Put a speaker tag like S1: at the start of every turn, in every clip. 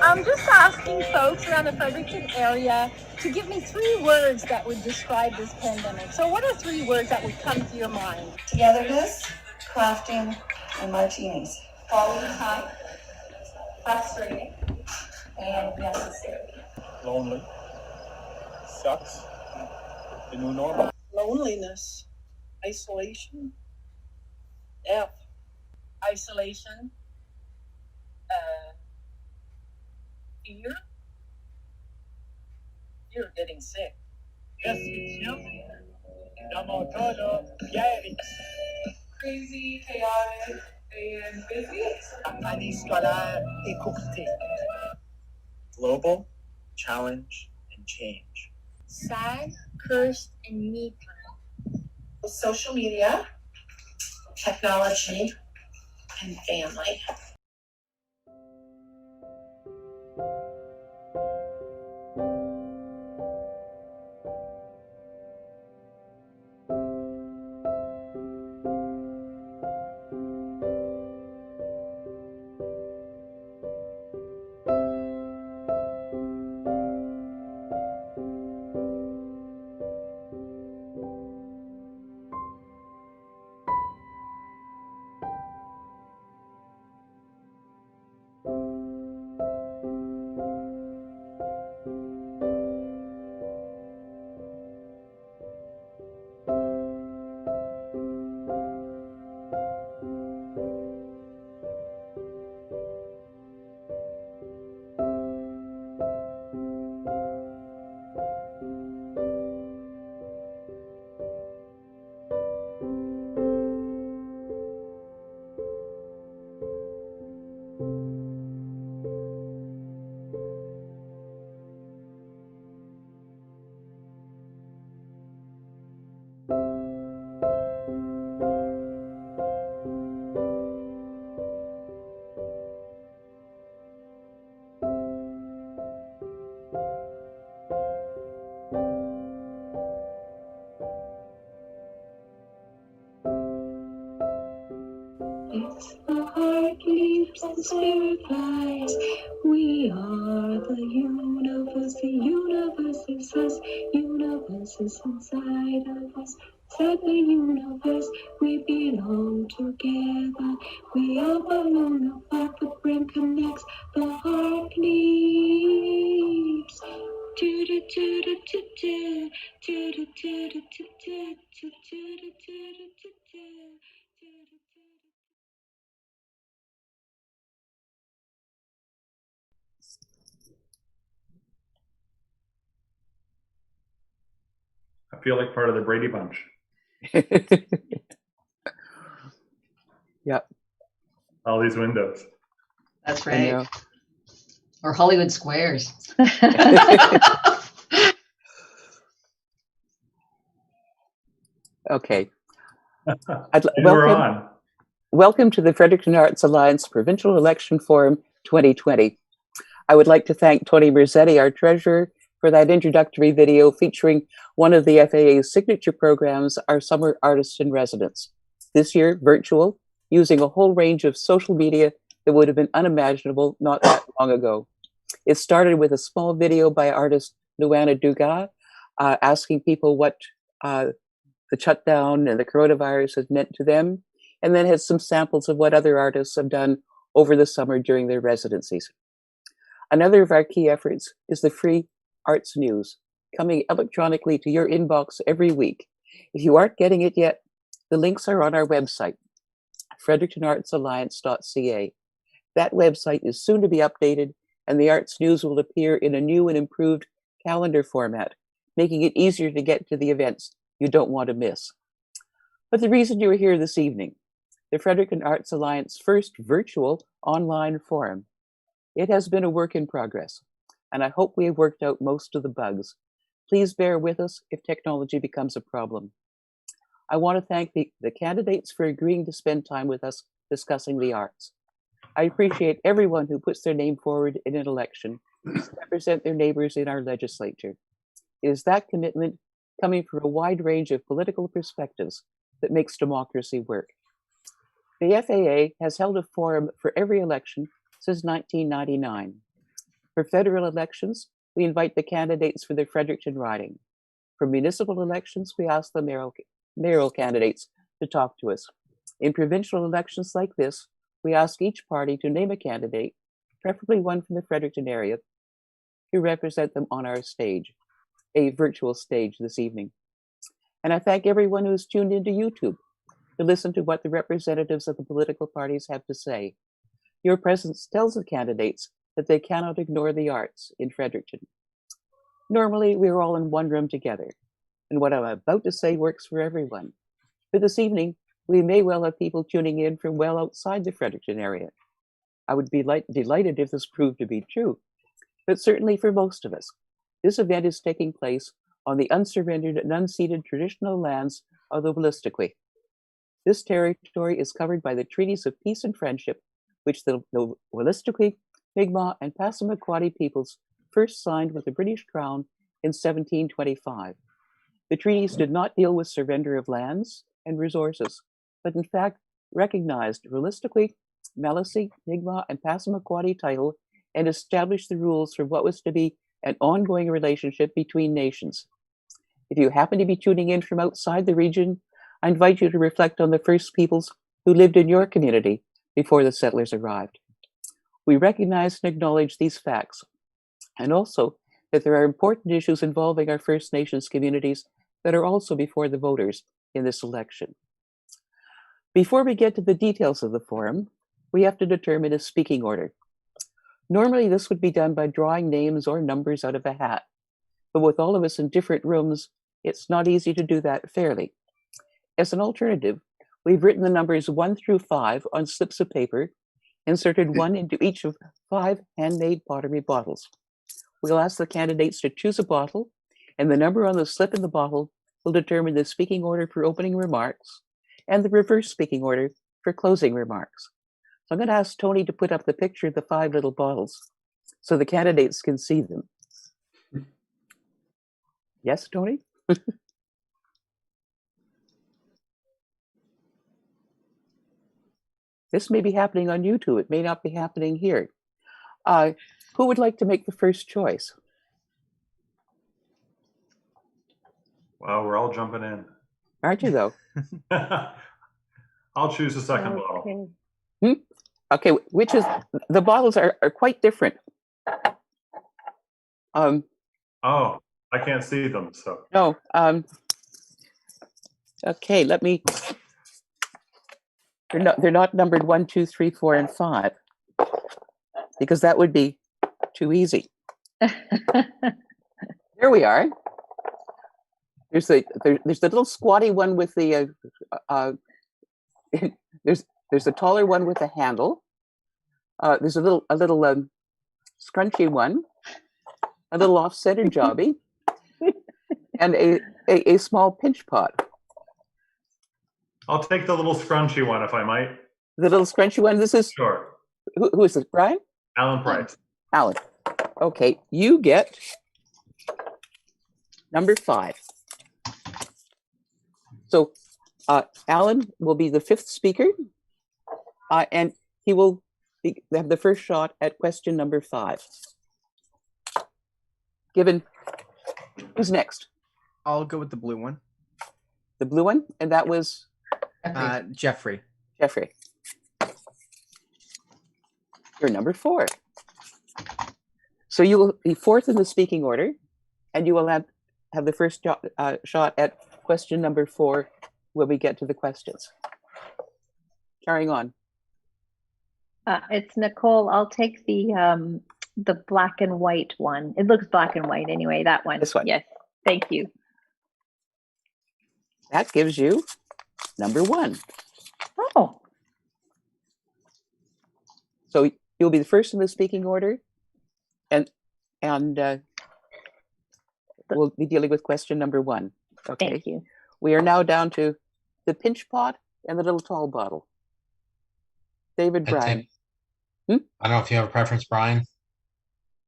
S1: I'm just asking folks around the Fredericton area to give me 3 words that would describe this pandemic. So what are 3 words that would come to your mind?
S2: Togetherness, crafting, and martinis.
S1: Quality time, frustrating, and necessary.
S3: Lonely. Sucks. The new normal.
S4: Loneliness, isolation, F.
S1: Isolation, fear of getting sick. Crazy, chaotic, and busy.
S3: Année scolaire écourtée. Global, challenge, and change.
S1: Sad, cursed, and me time.
S2: Social media, technology, and family.
S5: It's the heart leaps and spirit flies. We are the universe is us, universe is inside of us. Inside the universe, we belong together. We are balloon apart, the brain connects, the heart leaps.
S6: I feel like part of the Brady Bunch.
S7: Yep.
S6: All these windows.
S8: That's
S7: I
S8: right.
S7: know.
S8: Or Hollywood Squares.
S7: Okay.
S6: We're on.
S7: Welcome to the Fredericton Arts Alliance Provincial Election Forum 2020. I would like to thank Tony Merzetti, our treasurer, for that introductory video featuring one of the FAA's signature programs, our Summer Artist in Residence. This year, virtual, using a whole range of social media that would have been unimaginable not that long ago. It started with a small video by artist Luana Dugas, asking people what the shutdown and the coronavirus has meant to them, and then had some samples of what other artists have done over the summer during their residencies. Another of our key efforts is the free Arts News, coming electronically to your inbox every week. If you aren't getting it yet, the links are on our website, frederictonartsalliance.ca. That website is soon to be updated, and the Arts News will appear in a new and improved calendar format, making it easier to get to the events you don't want to miss. But the reason you're here this evening, the Fredericton Arts Alliance first virtual online forum. It has been a work in progress, and I hope we have worked out most of the bugs. Please bear with us if technology becomes a problem. I want to thank the candidates for agreeing to spend time with us discussing the arts. I appreciate everyone who puts their name forward in an election to represent their neighbors in our legislature. It is that commitment, coming from a wide range of political perspectives, that makes democracy work. The FAA has held a forum for every election since 1999. For federal elections, we invite the candidates for the Fredericton riding. For municipal elections, we ask the mayoral candidates to talk to us. In provincial elections like this, we ask each party to name a candidate, preferably one from the Fredericton area, to represent them on our stage, a virtual stage this evening. And I thank everyone who's tuned into YouTube to listen to what the representatives of the political parties have to say. Your presence tells the candidates that they cannot ignore the arts in Fredericton. Normally, we're all in one room together, and what I'm about to say works for everyone. But this evening, we may well have people tuning in from well outside the Fredericton area. I would be delighted if this proved to be true, but certainly for most of us, this event is taking place on the unsurrendered and unceded traditional lands of the Wolastoqey. This territory is covered by the treaties of peace and friendship, which the Wolastoqey, Mi'kmaq, and Passamaquoddy peoples first signed with the British Crown in 1725. The treaties did not deal with surrender of lands and resources, but in fact recognized Wolastoqey, Maliseet, Mi'kmaq, and Passamaquoddy title and established the rules for what was to be an ongoing relationship between nations. If you happen to be tuning in from outside the region, I invite you to reflect on the first peoples who lived in your community before the settlers arrived. We recognize and acknowledge these facts, and also that there are important issues involving our First Nations communities that are also before the voters in this election. Before we get to the details of the forum, we have to determine a speaking order. Normally, this would be done by drawing names or numbers out of a hat, but with all of us in different rooms, it's not easy to do that fairly. As an alternative, we've written the numbers 1 through 5 on slips of paper, inserted 1 into each of 5 handmade pottery bottles. We'll ask the candidates to choose a bottle, and the number on the slip in the bottle will determine the speaking order for opening remarks and the reverse speaking order for closing remarks. So I'm going to ask Tony to put up the picture of the 5 little bottles so the candidates can see them. Yes, Tony? This may be happening on YouTube. It may not be happening here. Who would like to make the first choice?
S6: Wow, we're all jumping in.
S7: Aren't you, though?
S6: I'll choose the second bottle.
S7: Okay, which is, the bottles are quite different.
S6: Oh, I can't see them, so.
S7: No, okay, let me, they're not numbered 1, 2, 3, 4, and 5, because that would be too easy. There we are. There's the little squatty one with the there's a taller one with a handle. There's a little scrunchy one, a little off-center jobby, and a small pinch pot.
S6: I'll take the little scrunchy one if I might.
S7: The little scrunchy one. This is
S6: Sure.
S7: Who is this? Brian?
S6: Alan Price.
S7: Alan. Okay, you get number 5. So Alan will be the 5th speaker, and he will have the first shot at question number 5. Given, who's next?
S9: I'll go with the blue one.
S7: The blue one, and that was
S9: Jeffrey.
S7: Jeffrey. You're number 4. So you will be 4th in the speaking order, and you will have the first shot at question number 4 when we get to the questions. Carrying on.
S10: It's Nicole. I'll take the black and white one. It looks black and white anyway, that one.
S7: This one.
S10: Yes, thank you.
S7: That gives you number 1.
S10: Oh.
S7: So you'll be the first in the speaking order, and we'll be dealing with question number 1. Okay.
S10: Thank you.
S7: We are now down to the pinch pot and the little tall bottle. David, Brian.
S11: I don't know if you have a preference, Brian.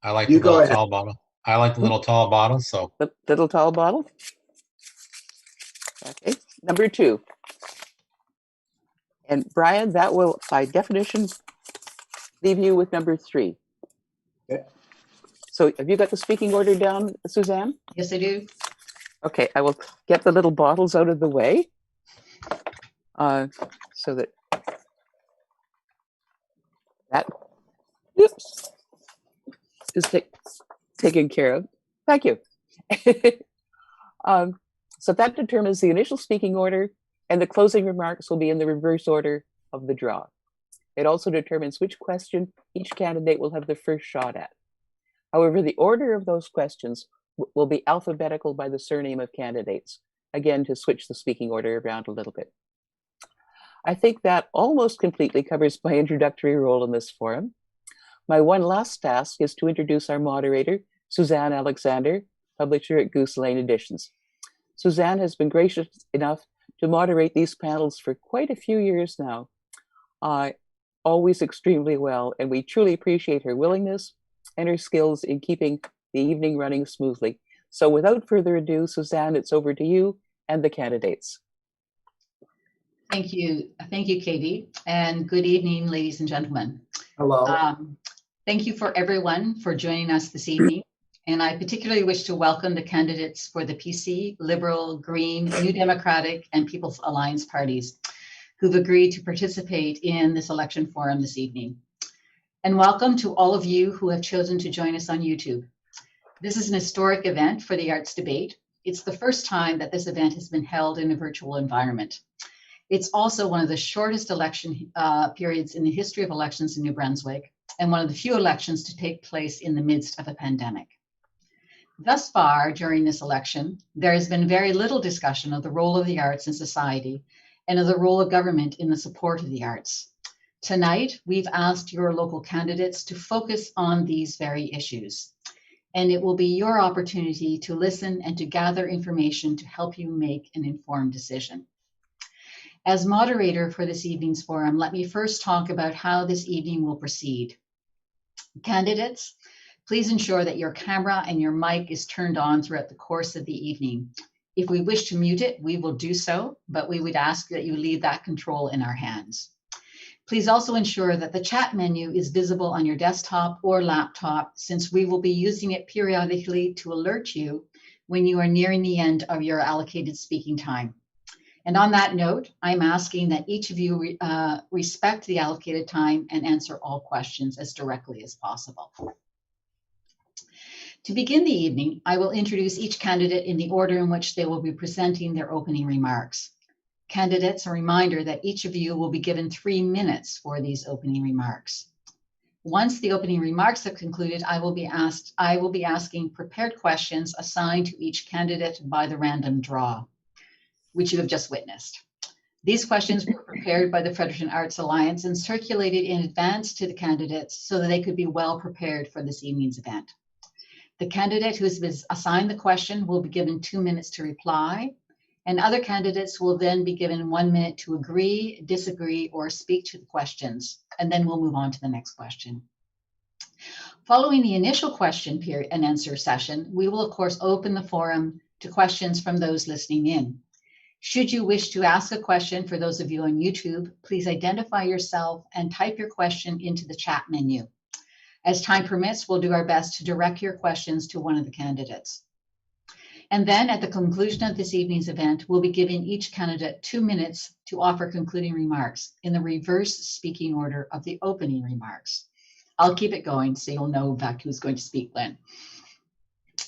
S11: I like the little tall bottle. I like the little tall bottle, so.
S7: The little tall bottle? Okay. Number 2. And Brian, that will, by definition, leave you with number 3.
S11: Okay.
S7: So have you got the speaking order down, Suzanne?
S8: Yes, I do.
S7: Okay, I will get the little bottles out of the way so that oops, is taken care of. Thank you. So that determines the initial speaking order, and the closing remarks will be in the reverse order of the draw. It also determines which question each candidate will have the first shot at. However, the order of those questions will be alphabetical by the surname of candidates, again, to switch the speaking order around a little bit. I think that almost completely covers my introductory role in this forum. My one last task is to introduce our moderator, Suzanne Alexander, publisher at Goose Lane Editions. Suzanne has been gracious enough to moderate these panels for quite a few years now, always extremely well, and we truly appreciate her willingness and her skills in keeping the evening running smoothly. So without further ado, Suzanne, it's over to you and the candidates.
S8: Thank you, Katie, and good evening, ladies and gentlemen.
S12: Hello.
S8: Thank you for everyone for joining us this evening. And I particularly wish to welcome the candidates for the PC, Liberal, Green, New Democratic, and People's Alliance parties who've agreed to participate in this election forum this evening. And welcome to all of you who have chosen to join us on YouTube. This is an historic event for the arts debate. It's the first time that this event has been held in a virtual environment. It's also one of the shortest election periods in the history of elections in New Brunswick, and one of the few elections to take place in the midst of a pandemic. Thus far, during this election, there has been very little discussion of the role of the arts in society and of the role of government in the support of the arts. Tonight, we've asked your local candidates to focus on these very issues, and it will be your opportunity to listen and to gather information to help you make an informed decision. As moderator for this evening's forum, let me first talk about how this evening will proceed. Candidates, please ensure that your camera and your mic is turned on throughout the course of the evening. If we wish to mute it, we will do so, but we would ask that you leave that control in our hands. Please also ensure that the chat menu is visible on your desktop or laptop, since we will be using it periodically to alert you when you are nearing the end of your allocated speaking time. And on that note, I'm asking that each of you respect the allocated time and answer all questions as directly as possible. To begin the evening, I will introduce each candidate in the order in which they will be presenting their opening remarks. Candidates, a reminder that each of you will be given 3 minutes for these opening remarks. Once the opening remarks are concluded, I will be asking prepared questions assigned to each candidate by the random draw, which you have just witnessed. These questions were prepared by the Fredericton Arts Alliance and circulated in advance to the candidates so that they could be well prepared for this evening's event. The candidate who has been assigned the question will be given 2 minutes to reply, and other candidates will then be given 1 minute to agree, disagree, or speak to the questions, and then we'll move on to the next question. Following the initial question period and answer session, we will of course open the forum to questions from those listening in. Should you wish to ask a question, for those of you on YouTube, please identify yourself and type your question into the chat menu. As time permits, we'll do our best to direct your questions to one of the candidates. And then at the conclusion of this evening's event, we'll be giving each candidate 2 minutes to offer concluding remarks in the reverse speaking order of the opening remarks. I'll keep it going so you'll know in fact who's going to speak when.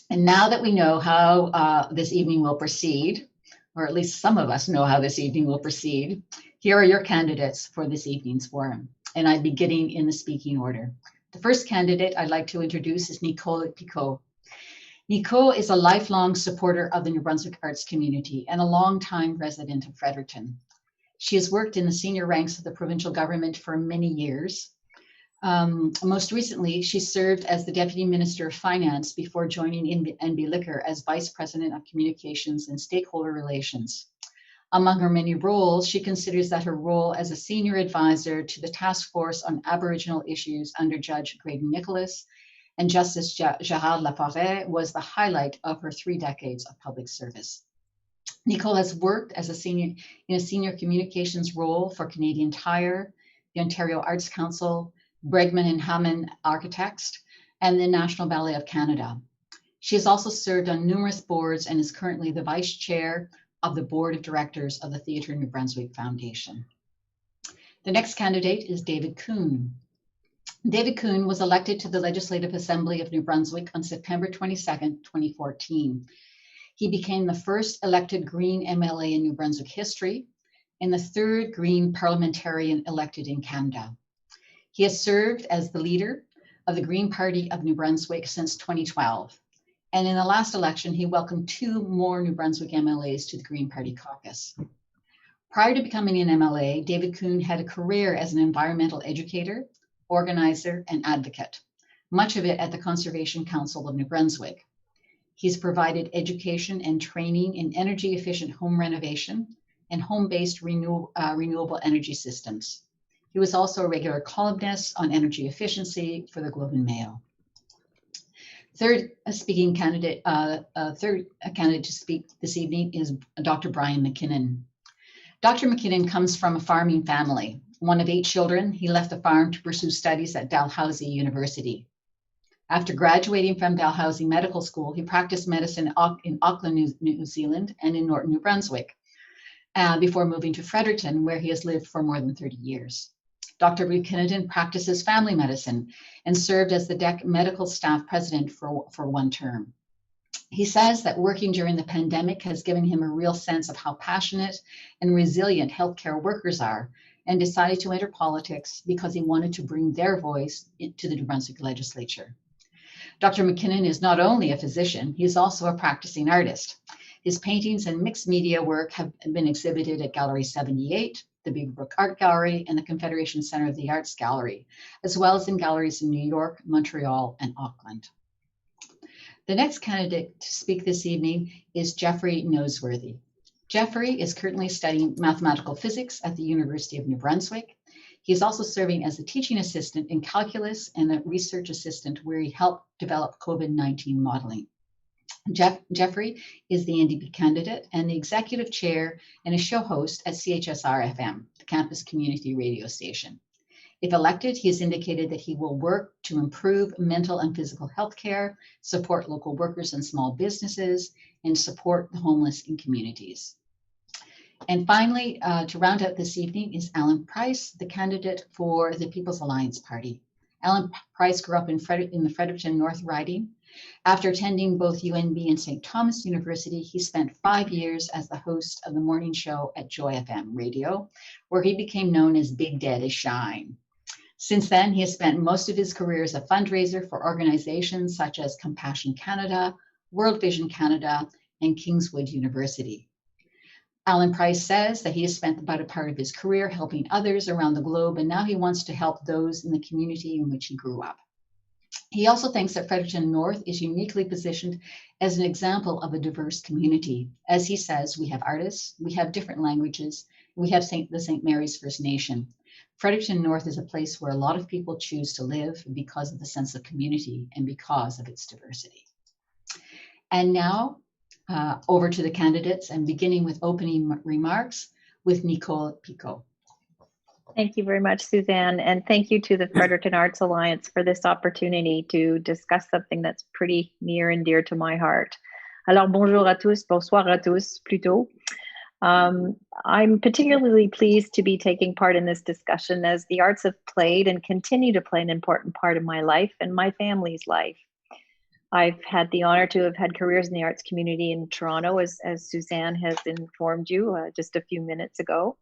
S8: And now that we know how this evening will proceed, or at least some of us know how this evening will proceed, here are your candidates for this evening's forum. And I'm beginning in the speaking order. The first candidate I'd like to introduce is Nicole Picot. Nicole is a lifelong supporter of the New Brunswick arts community and a longtime resident of Fredericton. She has worked in the senior ranks of the provincial government for many years. Most recently, she served as the Deputy Minister of Finance before joining NB Liquor as Vice President of Communications and Stakeholder Relations. Among her many roles, she considers that her role as a senior advisor to the Task Force on Aboriginal Issues under Judge Graydon Nicholas and Justice Gérard Laforêt was the highlight of her 3 decades of public service. Nicole has worked as in a senior communications role for Canadian Tire, the Ontario Arts Council, Bregman and Hammond Architects, and the National Ballet of Canada. She has also served on numerous boards and is currently the Vice Chair of the Board of Directors of the Theatre New Brunswick Foundation. The next candidate is David Kuhn. David Kuhn was elected to the Legislative Assembly of New Brunswick on September 22nd, 2014. He became the first elected Green MLA in New Brunswick history and the third Green parliamentarian elected in Canada. He has served as the leader of the Green Party of New Brunswick since 2012. And in the last election, he welcomed 2 more New Brunswick MLAs to the Green Party caucus. Prior to becoming an MLA, David Kuhn had a career as an environmental educator, organizer, and advocate, much of it at the Conservation Council of New Brunswick. He's provided education and training in energy-efficient home renovation and home-based renewable energy systems. He was also a regular columnist on energy efficiency for the Globe and Mail. Third candidate to speak this evening is Dr. Brian McKinnon. Dr. McKinnon comes from a farming family. One of 8 children, he left the farm to pursue studies at Dalhousie University. After graduating from Dalhousie Medical School, he practiced medicine in Auckland, New Zealand, and in Norton, New Brunswick, before moving to Fredericton, where he has lived for more than 30 years. Dr. McKinnon practices family medicine and served as the DEC medical staff president for 1 term. He says that working during the pandemic has given him a real sense of how passionate and resilient healthcare workers are, and decided to enter politics because he wanted to bring their voice to the New Brunswick legislature. Dr. McKinnon is not only a physician, he is also a practicing artist. His paintings and mixed media work have been exhibited at Gallery 78, the Beaver Brook Art Gallery, and the Confederation Center of the Arts Gallery, as well as in galleries in New York, Montreal, and Auckland. The next candidate to speak this evening is Jeffrey Noseworthy. Jeffrey is currently studying mathematical physics at the University of New Brunswick. He is also serving as a teaching assistant in calculus and a research assistant where he helped develop COVID-19 modeling. Jeffrey is the NDP candidate and the executive chair and a show host at CHSR FM, the campus community radio station. If elected, he has indicated that he will work to improve mental and physical health care, support local workers and small businesses, and support the homeless in communities. And finally, to round out this evening is Alan Price, the candidate for the People's Alliance Party. Alan Price grew up in the Fredericton North Riding. After attending both UNB and St. Thomas University, he spent 5 years as the host of the morning show at Joy FM radio, where he became known as Big Daddy Shine. Since then, he has spent most of his career as a fundraiser for organizations such as Compassion Canada, World Vision Canada, and Kingswood University. Alan Price says that he has spent about a part of his career helping others around the globe, and now he wants to help those in the community in which he grew up. He also thinks that Fredericton North is uniquely positioned as an example of a diverse community. As he says, we have artists, we have different languages, we have the St. Mary's First Nation. Fredericton North is a place where a lot of people choose to live because of the sense of community and because of its diversity. And now, over to the candidates, and beginning with opening remarks with Nicole Pico.
S10: Thank you very much, Suzanne, and thank you to the Fredericton Arts Alliance for this opportunity to discuss something that's pretty near and dear to my heart. Alors, bonjour à tous, bonsoir à tous, plutôt. I'm particularly pleased to be taking part in this discussion as the arts have played and continue to play an important part of my life and my family's life. I've had the honor to have had careers in the arts community in Toronto, as Suzanne has informed you just a few minutes ago.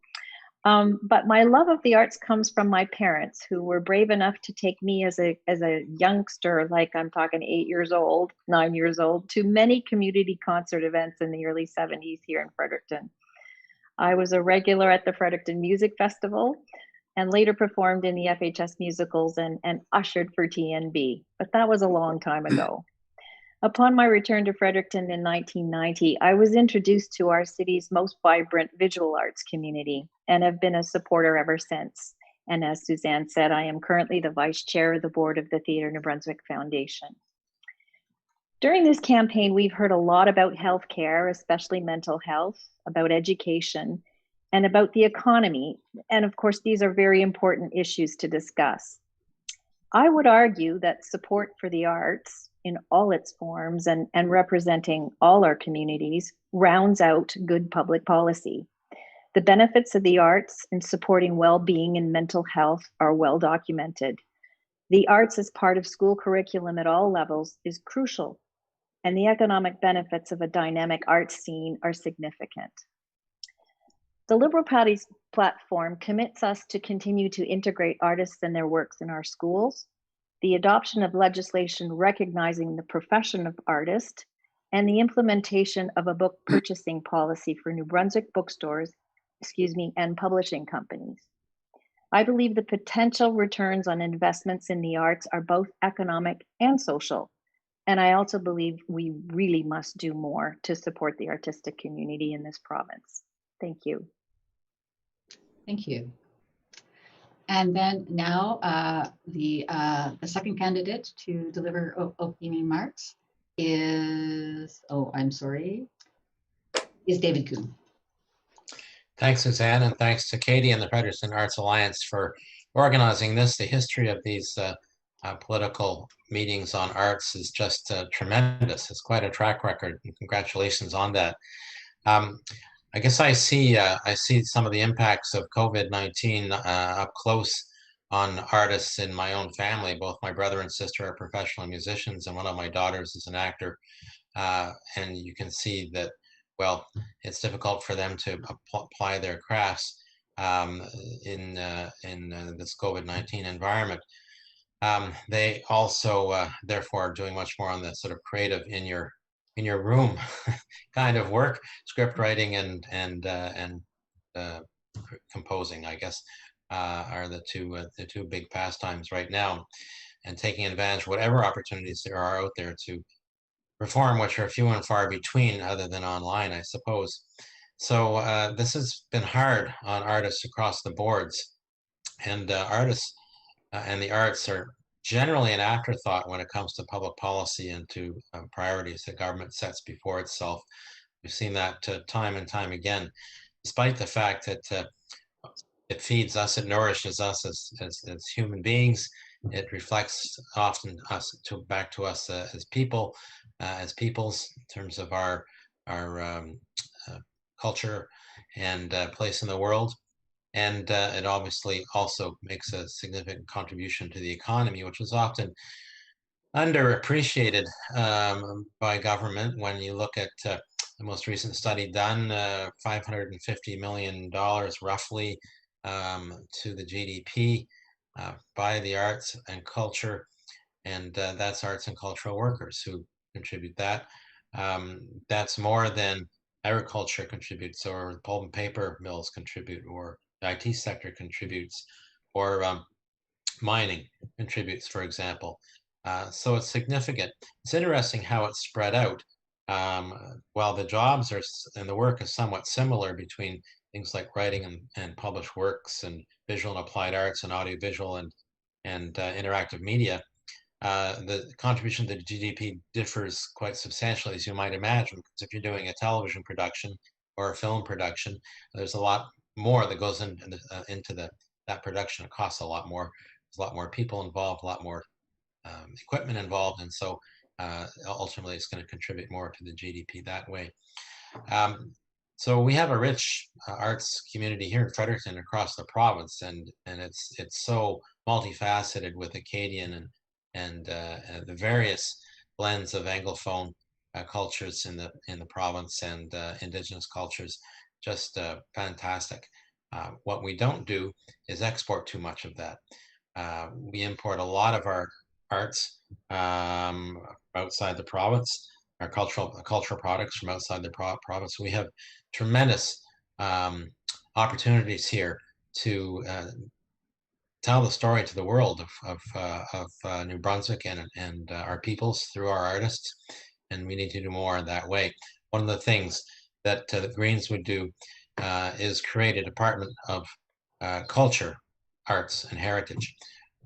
S10: But my love of the arts comes from my parents, who were brave enough to take me as a youngster, like I'm talking 8 years old, 9 years old, to many community concert events in the early 70s here in Fredericton. I was a regular at the Fredericton Music Festival and later performed in the FHS musicals and ushered for TNB, but that was a long time ago. Upon my return to Fredericton in 1990, I was introduced to our city's most vibrant visual arts community and have been a supporter ever since. And as Suzanne said, I am currently the vice chair of the board of the Theatre New Brunswick Foundation. During this campaign, we've heard a lot about healthcare, especially mental health, about education, and about the economy. And of course, these are very important issues to discuss. I would argue that support for the arts in all its forms and representing all our communities rounds out good public policy. The benefits of the arts in supporting well-being and mental health are well documented. The arts as part of school curriculum at all levels is crucial, and the economic benefits of a dynamic arts scene are significant. The Liberal Party's platform commits us to continue to integrate artists and their works in our schools, the adoption of legislation recognizing the profession of artist, and the implementation of a book purchasing policy for New Brunswick bookstores, and publishing companies. I believe the potential returns on investments in the arts are both economic and social. And I also believe we really must do more to support the artistic community in this province. Thank you.
S8: Thank you. And then now the second candidate to deliver opening remarks is, is David Kuhn.
S11: Thanks, Suzanne, and thanks to Katie and the Fredericton Arts Alliance for organizing this. The history of these political meetings on arts is just tremendous. It's quite a track record, and congratulations on that. I guess I see some of the impacts of COVID-19 up close on artists in my own family. Both my brother and sister are professional musicians, and one of my daughters is an actor. And you can see that, well, it's difficult for them to apply their crafts in this COVID-19 environment. They also, therefore, are doing much more on the sort of creative in your room kind of work, script writing and composing, I guess, are the two big pastimes right now, and taking advantage of whatever opportunities there are out there to perform, which are few and far between, other than online, I suppose. So this has been hard on artists across the boards, and artists and the arts are generally an afterthought when it comes to public policy and to priorities that government sets before itself. We've seen that time and time again, despite the fact that it feeds us, it nourishes us as human beings. It reflects often back to us as people, as peoples, in terms of our culture and place in the world. And it obviously also makes a significant contribution to the economy, which is often underappreciated by government. When you look at the most recent study done, $550 million roughly to the GDP by the arts and culture, and that's arts and cultural workers who contribute that. That's more than agriculture contributes, or pulp and paper mills contribute, or the IT sector contributes, or mining contributes, for example. So it's significant. It's interesting how it's spread out. While the jobs and the work is somewhat similar between things like writing and published works and visual and applied arts and audiovisual and interactive media, the contribution to the GDP differs quite substantially, as you might imagine, because if you're doing a television production or a film production, there's a lot more that goes into that production. It costs a lot more. There's a lot more people involved, a lot more equipment involved, and so ultimately it's going to contribute more to the GDP that way. So we have a rich arts community here in Fredericton across the province, and it's so multifaceted with Acadian and the various blends of Anglophone cultures in the province and Indigenous cultures. Just fantastic. What we don't do is export too much of that. We import a lot of our arts outside the province, our cultural products from outside the province. We have tremendous opportunities here to tell the story to the world of New Brunswick and our peoples through our artists, and we need to do more in that way. One of the things that the Greens would do is create a department of culture, arts, and heritage.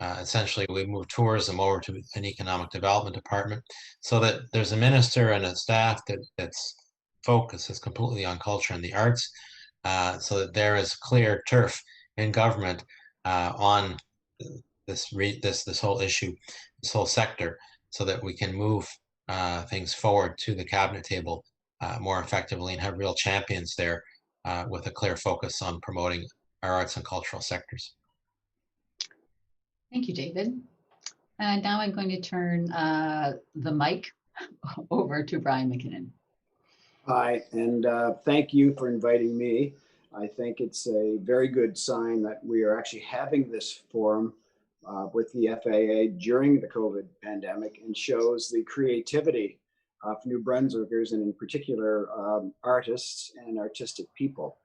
S11: Essentially, we move tourism over to an economic development department, so that there's a minister and a staff that's focus is completely on culture and the arts, so that there is clear turf in government on this whole issue, this whole sector, so that we can move things forward to the cabinet table more effectively and have real champions there with a clear focus on promoting our arts and cultural sectors.
S8: Thank you, David. And now I'm going to turn the mic over to Brian McKinnon.
S12: Hi, and thank you for inviting me. I think it's a very good sign that we are actually having this forum with the FAA during the COVID pandemic, and shows the creativity of New Brunswickers, and in particular artists and artistic people.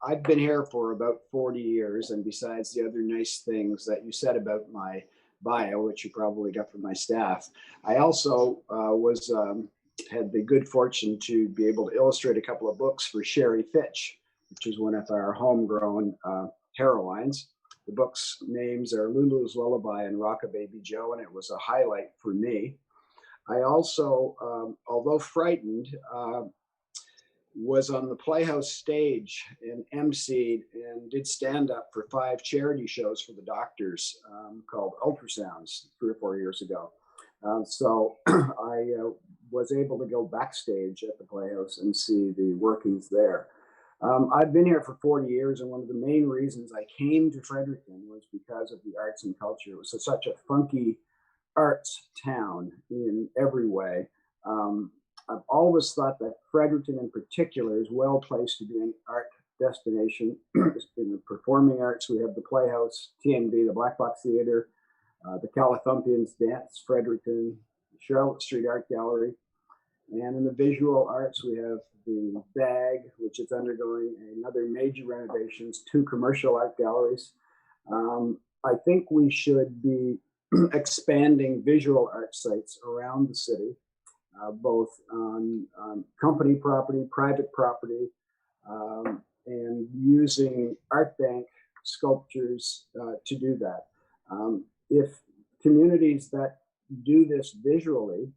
S12: I've been here for about 40 years, and besides the other nice things that you said about my bio, which you probably got from my staff, I also had the good fortune to be able to illustrate a couple of books for Sherry Fitch, which is one of our homegrown heroines. The book's names are Lulu's Lullaby and Rock-a-Baby Joe, and it was a highlight for me. I also, although frightened, was on the Playhouse stage and emceed and did stand up for 5 charity shows for the doctors called Ultrasounds 3 or 4 years ago. So I was able to go backstage at the Playhouse and see the workings there. I've been here for 40 years, and one of the main reasons I came to Fredericton was because of the arts and culture. It was such a funky arts town in every way. I've always thought that Fredericton in particular is well placed to be an art destination. In the performing arts, we have the Playhouse, TNB, the Black Box Theatre, the Calathumpians Dance, Fredericton, Charlotte Street Art Gallery. And in the visual arts, we have the BAG, which is undergoing another major renovations, 2 commercial art galleries. I think we should be expanding visual art sites around the city, both on company property, private property, and using art bank sculptures to do that. If communities that do this visually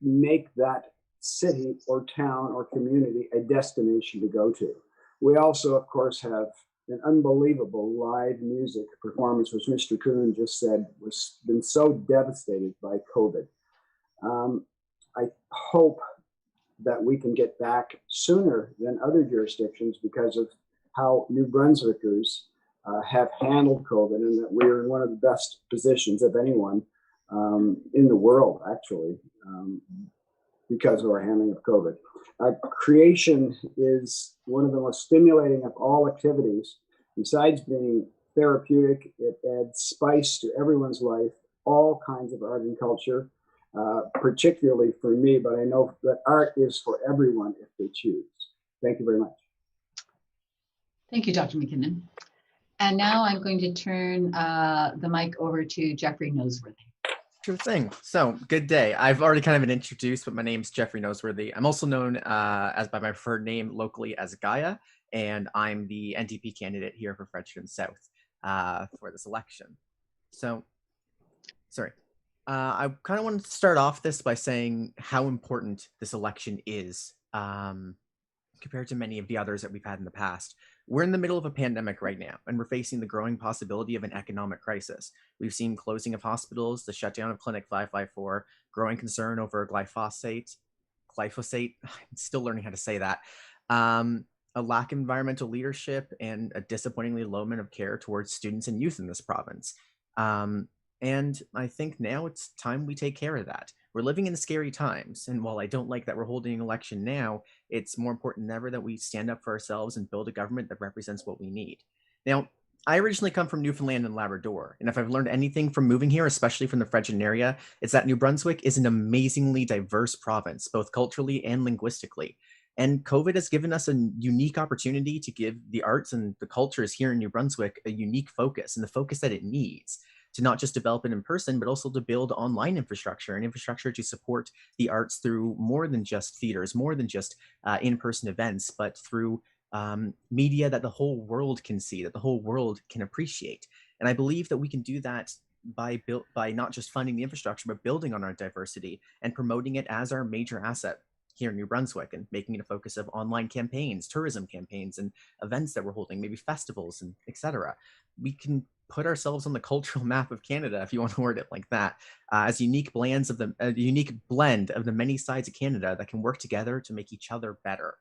S12: make that city or town or community a destination to go to. We also, of course, have an unbelievable live music performance, which Mr. Kuhn just said was been so devastated by COVID. I hope that we can get back sooner than other jurisdictions because of how New Brunswickers have handled COVID, and that we're in one of the best positions of anyone in the world, actually, because of our handling of COVID. Creation is one of the most stimulating of all activities. Besides being therapeutic, it adds spice to everyone's life, all kinds of art and culture, particularly for me, but I know that art is for everyone if they choose. Thank you very much.
S8: Thank you, Dr. McKinnon. And now I'm going to turn the mic over to Jeffrey Noseworthy.
S9: Sure thing. So, good day. I've already kind of been introduced, but my name's Jeffrey Noseworthy. I'm also known as by my preferred name locally as Gaia, and I'm the NDP candidate here for Fredericton South for this election. So, sorry. I kind of wanted to start off this by saying how important this election is compared to many of the others that we've had in the past. We're in the middle of a pandemic right now, and we're facing the growing possibility of an economic crisis. We've seen closing of hospitals, the shutdown of Clinic 554, growing concern over glyphosate, I'm still learning how to say that, a lack of environmental leadership, and a disappointingly low amount of care towards students and youth in this province. And I think now it's time we take care of that. We're living in scary times, and while I don't like that we're holding an election now, it's more important than ever that we stand up for ourselves and build a government that represents what we need. Now, I originally come from Newfoundland and Labrador, and if I've learned anything from moving here, especially from the Fredericton area, it's that New Brunswick is an amazingly diverse province, both culturally and linguistically. And COVID has given us a unique opportunity to give the arts and the cultures here in New Brunswick a unique focus, and the focus that it needs to not just develop it in person, but also to build online infrastructure and infrastructure to support the arts through more than just theaters, more than just in-person events, but through media that the whole world can see, that the whole world can appreciate. And I believe that we can do that by not just funding the infrastructure, but building on our diversity and promoting it as our major asset here in New Brunswick and making it a focus of online campaigns, tourism campaigns, and events that we're holding, maybe festivals and etc. We can put ourselves on the cultural map of Canada, if you want to word it like that, as unique blend of the many sides of Canada that can work together to make each other better.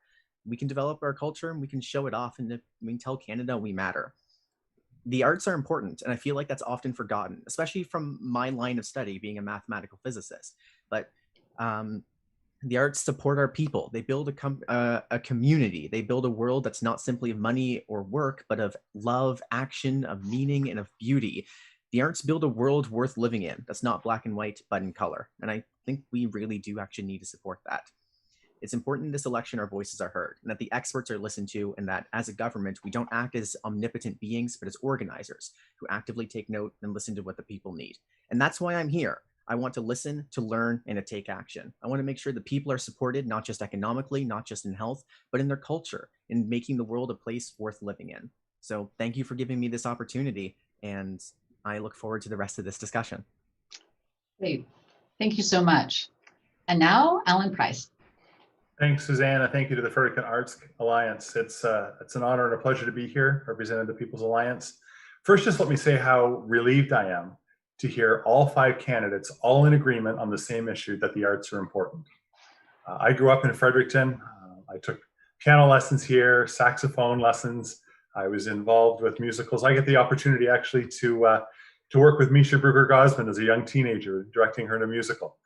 S9: We can develop our culture and we can show it off, and we can tell Canada we matter. The arts are important, and I feel like that's often forgotten, especially from my line of study, being a mathematical physicist. But the arts support our people. They build a community. They build a world that's not simply of money or work, but of love, action, of meaning, and of beauty. The arts build a world worth living in that's not black and white, but in color. And I think we really do actually need to support that. It's important in this election our voices are heard, and that the experts are listened to, and that as a government, we don't act as omnipotent beings, but as organizers who actively take note and listen to what the people need. And that's why I'm here. I want to listen, to learn, and to take action. I want to make sure the people are supported, not just economically, not just in health, but in their culture, in making the world a place worth living in. So thank you for giving me this opportunity, and I look forward to the rest of this discussion.
S8: Great. Thank you so much. And now, Alan Price.
S6: Thanks, Susanna. Thank you to the Fredericton Arts Alliance. It's an honor and a pleasure to be here representing the People's Alliance. First, just let me say how relieved I am to hear all 5 candidates all in agreement on the same issue, that the arts are important. I grew up in Fredericton. I took piano lessons here, saxophone lessons. I was involved with musicals. I get the opportunity actually to work with Misha Bruegger-Gosman as a young teenager, directing her in a musical.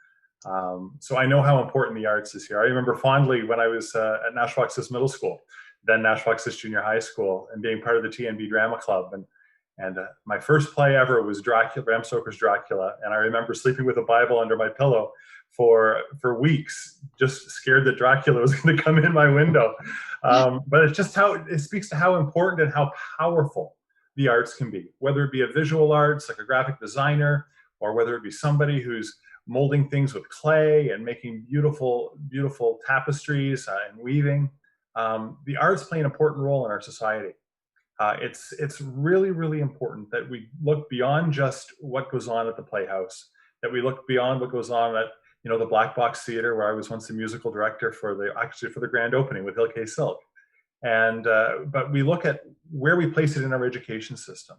S6: So I know how important the arts is here. I remember fondly when I was at Nashwaaksis Middle School, then Nashwaaksis Junior High School, and being part of the TNB Drama Club. And my first play ever was Dracula, Bram Stoker's Dracula. And I remember sleeping with a Bible under my pillow for weeks, just scared that Dracula was going to come in my window. But it's just it speaks to how important and how powerful the arts can be, whether it be a visual arts, like a graphic designer, or whether it be somebody who's molding things with clay and making beautiful, beautiful tapestries and weaving. The arts play an important role in our society. It's really, really important that we look beyond just what goes on at the Playhouse, that we look beyond what goes on at the Black Box Theater, where I was once the musical director for the grand opening with Ilke Silk. And but we look at where we place it in our education system.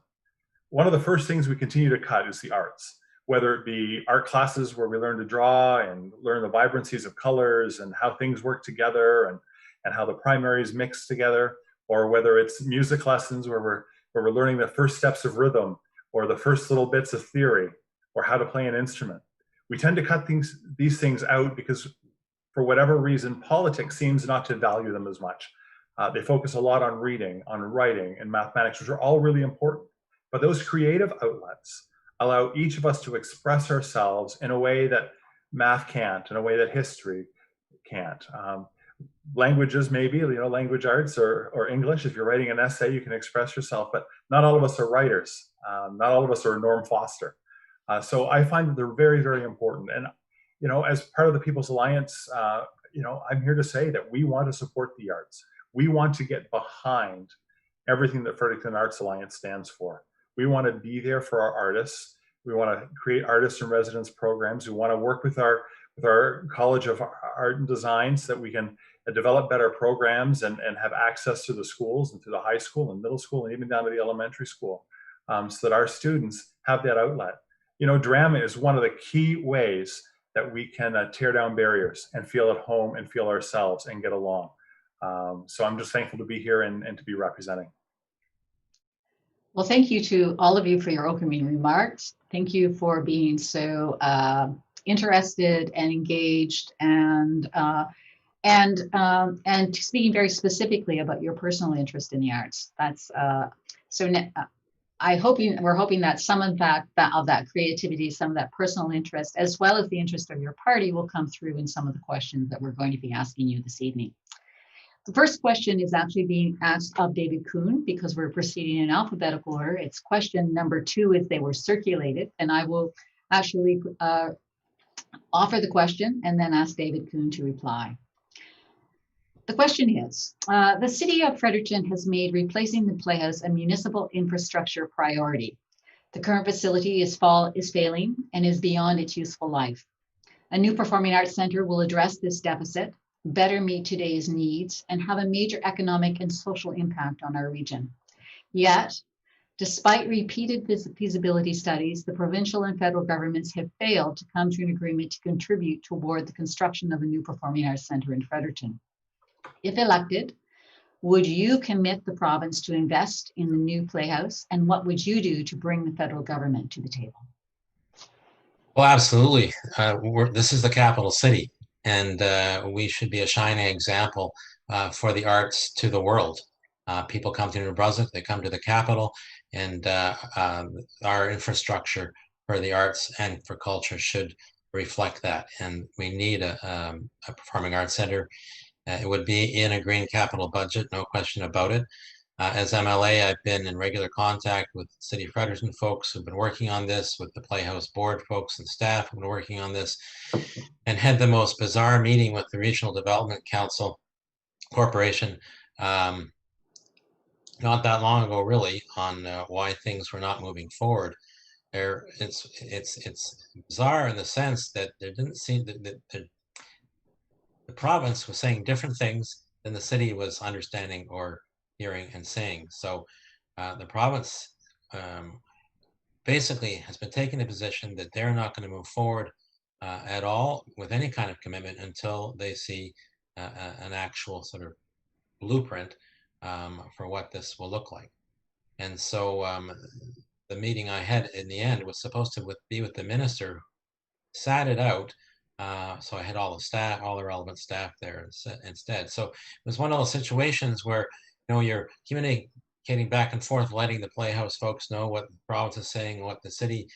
S6: One of the first things we continue to cut is the arts, whether it be art classes where we learn to draw and learn the vibrancies of colors and how things work together and how the primaries mix together, or whether it's music lessons where we're learning the first steps of rhythm or the first little bits of theory or how to play an instrument. We tend to cut these things out because, for whatever reason, politics seems not to value them as much. They focus a lot on reading, on writing, and mathematics, which are all really important. But those creative outlets allow each of us to express ourselves in a way that math can't, in a way that history can't. Languages, maybe, language arts or English, if you're writing an essay, you can express yourself, but not all of us are writers. Not all of us are Norm Foster. So I find that they're very, very important. And, as part of the People's Alliance, I'm here to say that we want to support the arts. We want to get behind everything that Fredericton Arts Alliance stands for. We want to be there for our artists. We want to create artists in residence programs. We want to work with our College of Art and Design so that we can develop better programs and have access to the schools and to the high school and middle school and even down to the elementary school, so that our students have that outlet. Drama is one of the key ways that we can tear down barriers and feel at home and feel ourselves and get along. So I'm just thankful to be here and to be representing.
S8: Well, thank you to all of you for your opening remarks. Thank you for being so interested and engaged and speaking very specifically about your personal interest in the arts. That's we're hoping that some of that creativity, some of that personal interest, as well as the interest of your party, will come through in some of the questions that we're going to be asking you this evening. The first question is actually being asked of David Kuhn because we're proceeding in alphabetical order. It's question number 2 if they were circulated, and I will actually offer the question and then ask David Kuhn to reply. The question is, the city of Fredericton has made replacing the Playhouse a municipal infrastructure priority. The current facility is failing and is beyond its useful life. A new performing arts center will address this deficit. better meet today's needs, and have a major economic and social impact on our region. Yet, despite repeated feasibility studies, the provincial and federal governments have failed to come to an agreement to contribute toward the construction of a new performing arts center in Fredericton. If elected, would you commit the province to invest in the new playhouse, and what would you do to bring the federal government to the table?
S11: Well, absolutely. This is the capital city, and we should be a shining example for the arts to the world. People come to New Brunswick, they come to the capital, and our infrastructure for the arts and for culture should reflect that. And we need a performing arts center. It would be in a green capital budget, no question about it. As MLA, I've been in regular contact with City of Fredericton folks who've been working on this, with the Playhouse Board folks and staff who've been working on this, and had the most bizarre meeting with the Regional Development Council Corporation not that long ago, really, on why things were not moving forward. It's bizarre in the sense that there didn't seem that the province was saying different things than the city was understanding or hearing and saying. So the province basically has been taking a position that they're not going to move forward at all with any kind of commitment until they see an actual sort of blueprint for what this will look like. And so the meeting I had in the end was supposed to be with the minister, sat it out. So I had all the staff, all the relevant staff there instead. So it was one of those situations where, you know, you're communicating back and forth, letting the Playhouse folks know what the province is saying, what the city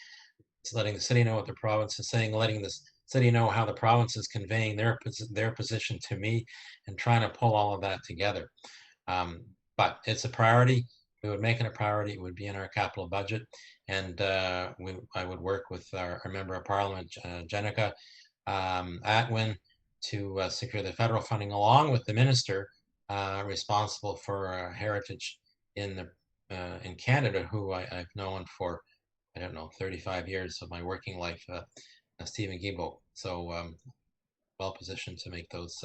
S11: is letting the city know what the province is saying, letting the city know how the province is conveying their position to me, and trying to pull all of that together. But it's a priority. We would make it a priority. It would be in our capital budget, and I would work with our member of parliament, Jenica Atwin, to secure the federal funding, along with the minister responsible for heritage in Canada, who I've known for, I don't know, 35 years of my working life, Stephen Guilbeault. So well positioned to make those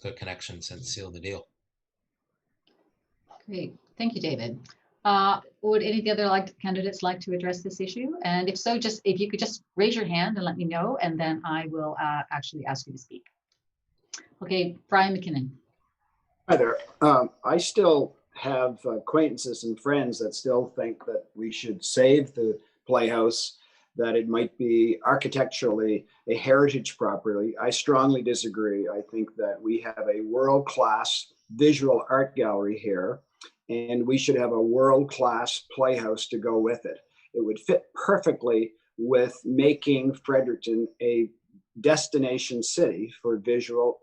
S11: good connections and seal the deal.
S8: Great, thank you, David. Would any of the other candidates like to address this issue? And if so, if you could just raise your hand and let me know, and then I will actually ask you to speak. Okay, Brian McKinnon.
S12: Hi there. I still have acquaintances and friends that still think that we should save the Playhouse, that it might be architecturally a heritage property. I strongly disagree. I think that we have a world-class visual art gallery here, and we should have a world-class playhouse to go with it. It would fit perfectly with making Fredericton a destination city for visual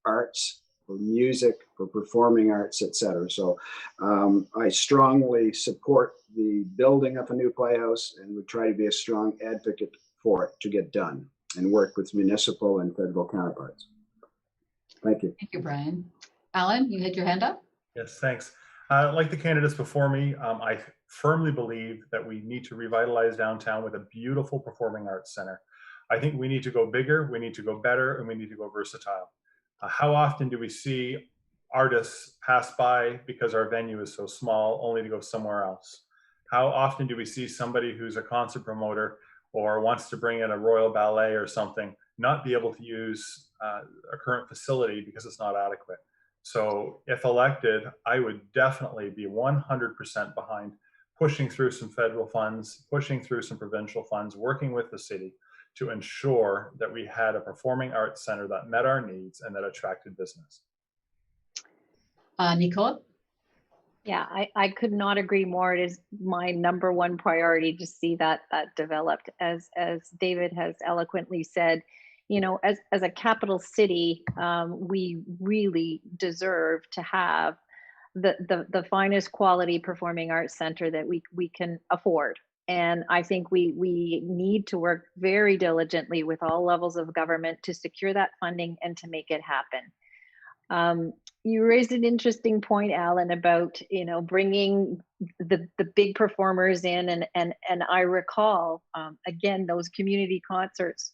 S12: arts, for music, for performing arts, etc. So I strongly support the building of a new playhouse, and would try to be a strong advocate for it to get done, and work with municipal and federal counterparts. Thank you.
S8: Thank you, Brian. Alan, you had your hand up?
S6: Yes, thanks. Like the candidates before me, I firmly believe that we need to revitalize downtown with a beautiful performing arts center. I think we need to go bigger, we need to go better, and we need to go versatile. How often do we see artists pass by because our venue is so small, only to go somewhere else? How often do we see somebody who's a concert promoter or wants to bring in a Royal Ballet or something not be able to use a current facility because it's not adequate? So if elected, I would definitely be 100% behind pushing through some federal funds, pushing through some provincial funds, working with the city to ensure that we had a performing arts center that met our needs and that attracted business.
S8: Nicole?
S10: Yeah, I could not agree more. It is my number one priority to see that developed. As David has eloquently said, you know, as a capital city, we really deserve to have the finest quality performing arts center that we can afford. And I think we need to work very diligently with all levels of government to secure that funding and to make it happen. You raised an interesting point, Alan, about, you know, bringing the big performers in, and I recall again those community concerts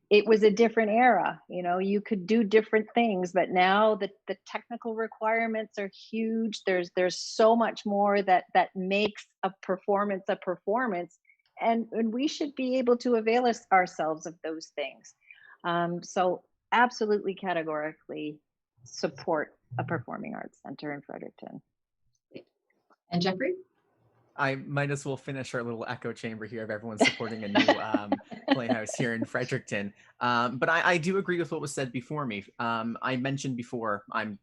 S10: it was a different era. You know, you could do different things, but now the technical requirements are huge. There's so much more that makes a performance, and we should be able to avail ourselves of those things. So absolutely, categorically support a performing arts center in Fredericton.
S8: And Jeffrey?
S9: I might as well finish our little echo chamber here of everyone supporting a new playhouse here in Fredericton. But I do agree with what was said before me. I mentioned before I'm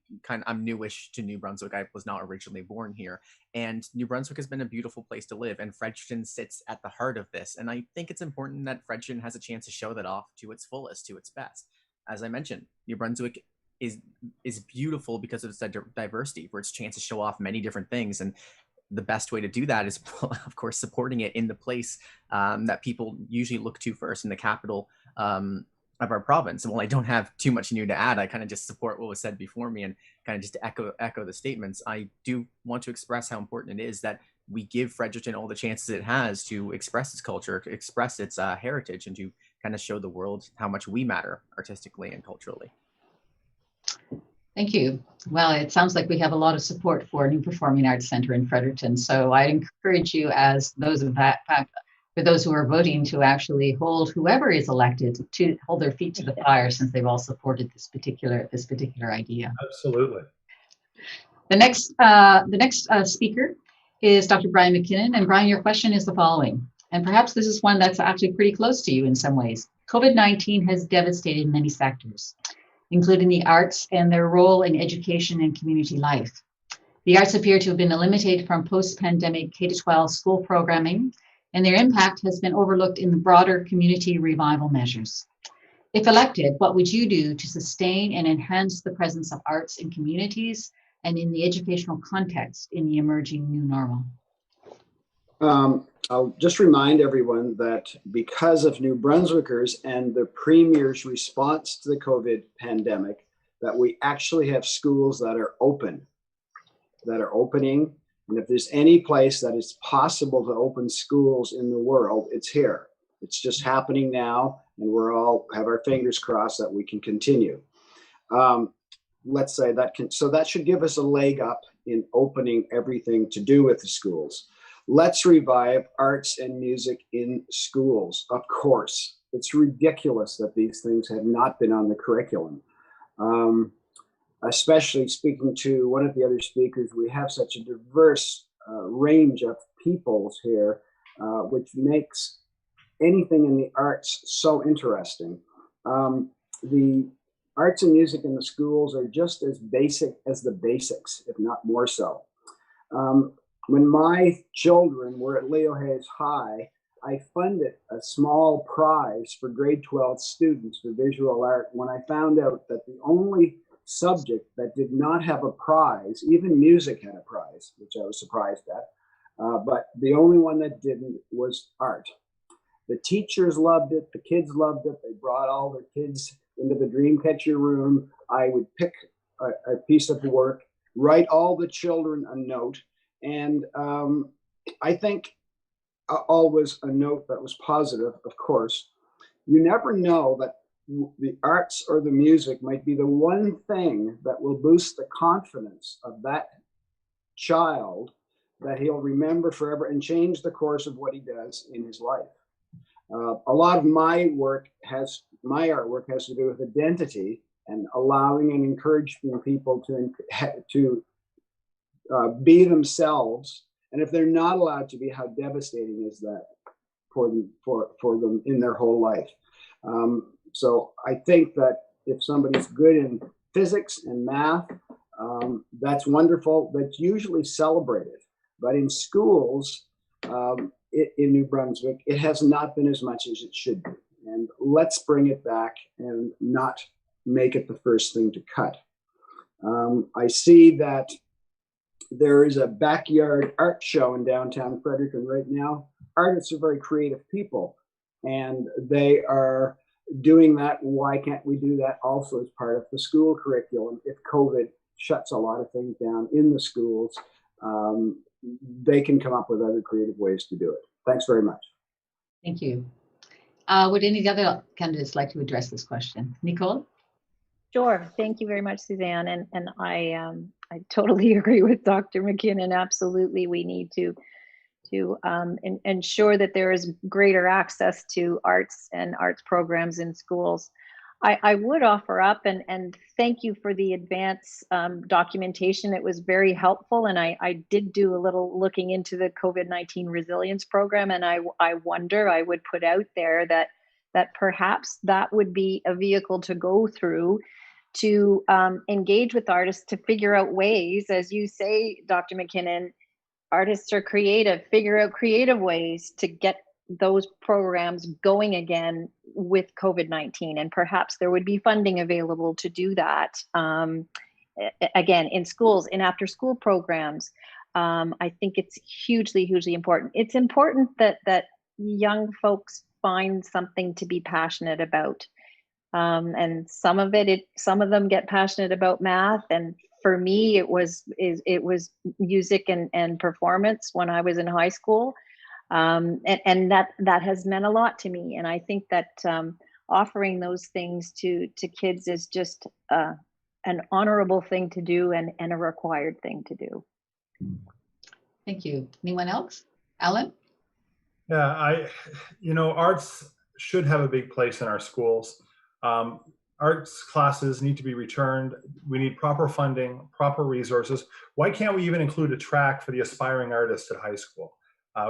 S9: newish to New Brunswick. I was not originally born here, and New Brunswick has been a beautiful place to live, and Fredericton sits at the heart of this. And I think it's important that Fredericton has a chance to show that off to its fullest, to its best. As I mentioned, New Brunswick is beautiful because of its diversity, for its chance to show off many different things. And the best way to do that is, of course, supporting it in the place that people usually look to first, in the capital of our province. And while I don't have too much new to add, I kind of just support what was said before me, and kind of just to echo the statements. I do want to express how important it is that we give Fredericton all the chances it has to express its culture, to express its heritage, and to kind of show the world how much we matter artistically and culturally.
S8: Thank you. Well, it sounds like we have a lot of support for a new performing arts center in Fredericton. So I encourage you, as those of that, for those who are voting, to actually hold whoever is elected to hold their feet to the fire, since they've all supported this particular idea.
S6: Absolutely.
S8: The next speaker is Dr. Brian McKinnon. And Brian, your question is the following, and perhaps this is one that's actually pretty close to you in some ways. COVID-19 has devastated many sectors, including the arts and their role in education and community life. The arts appear to have been eliminated from post-pandemic K-12 school programming, and their impact has been overlooked in the broader community revival measures. If elected, what would you do to sustain and enhance the presence of arts in communities and in the educational context in the emerging new normal?
S12: I'll just remind everyone that because of New Brunswickers and the Premier's response to the COVID pandemic, that we actually have schools that are opening. And if there's any place that it's possible to open schools in the world, it's here. It's just happening now, and we're all have our fingers crossed that we can continue. Let's say so that should give us a leg up in opening everything to do with the schools. Let's revive arts and music in schools. Of course, it's ridiculous that these things have not been on the curriculum. Especially speaking to one of the other speakers, we have such a diverse range of peoples here, which makes anything in the arts so interesting. The arts and music in the schools are just as basic as the basics, if not more so. When my children were at Leo Hayes High, I funded a small prize for grade 12 students for visual art when I found out that the only subject that did not have a prize, even music had a prize, which I was surprised at, but the only one that didn't was art. The teachers loved it, the kids loved it, they brought all their kids into the Dreamcatcher room. I would pick a piece of work, write all the children a note, and I think always a note that was positive, of course. You never know that the arts or the music might be the one thing that will boost the confidence of that child that he'll remember forever and change the course of what he does in his life. A lot of my artwork has to do with identity and allowing and encouraging people to be themselves. And if they're not allowed to be, how devastating is that for them in their whole life? So I think that if somebody's good in physics and math, that's wonderful. That's usually celebrated. But in schools, in New Brunswick, it has not been as much as it should be. And let's bring it back and not make it the first thing to cut. I see that there is a backyard art show in downtown Fredericton right now. Artists are very creative people, and they are doing that. Why can't we do that also as part of the school curriculum? If COVID shuts a lot of things down in the schools, they can come up with other creative ways to do it. Thanks very much.
S8: Thank you. Would any of the other candidates like to address this question? Nicole?
S10: Sure. Thank you very much, Suzanne. And I totally agree with Dr. McKinnon. Absolutely, we need to ensure that there is greater access to arts and arts programs in schools. I would offer up and thank you for the advance documentation. It was very helpful, and I did do a little looking into the COVID-19 resilience program, and I would put out there that perhaps that would be a vehicle to go through to engage with artists to figure out ways, as you say, Dr. McKinnon, artists are creative, figure out creative ways to get those programs going again with COVID-19. And perhaps there would be funding available to do that. Again, in schools, in after school programs. I think it's hugely, hugely important. It's important that young folks find something to be passionate about. And some of them get passionate about math, and for me it was music and performance when I was in high school, and that has meant a lot to me. And I think that offering those things to kids is just an honorable thing to do and a required thing to do.
S8: Thank you. Anyone else? Alan?
S6: Yeah, arts should have a big place in our schools. Arts classes need to be returned. We need proper funding, proper resources. Why can't we even include a track for the aspiring artists at high school?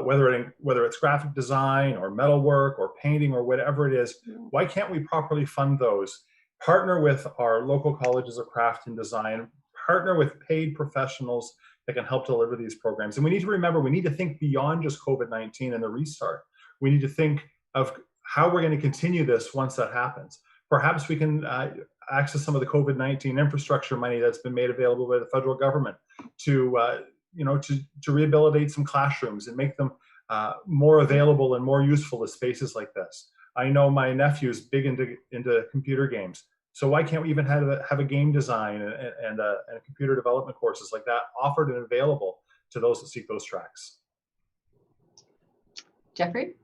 S6: Whether it's graphic design or metalwork or painting or whatever it is, why can't we properly fund those? Partner with our local colleges of craft and design, partner with paid professionals that can help deliver these programs. And we need to remember, we need to think beyond just COVID-19 and the restart. We need to think of how we're going to continue this once that happens. Perhaps we can access some of the COVID-19 infrastructure money that's been made available by the federal government to rehabilitate some classrooms and make them more available and more useful to spaces like this. I know my nephew's big into computer games, so why can't we even have a game design and computer development courses like that offered and available to those that seek those tracks?
S8: Jeffrey?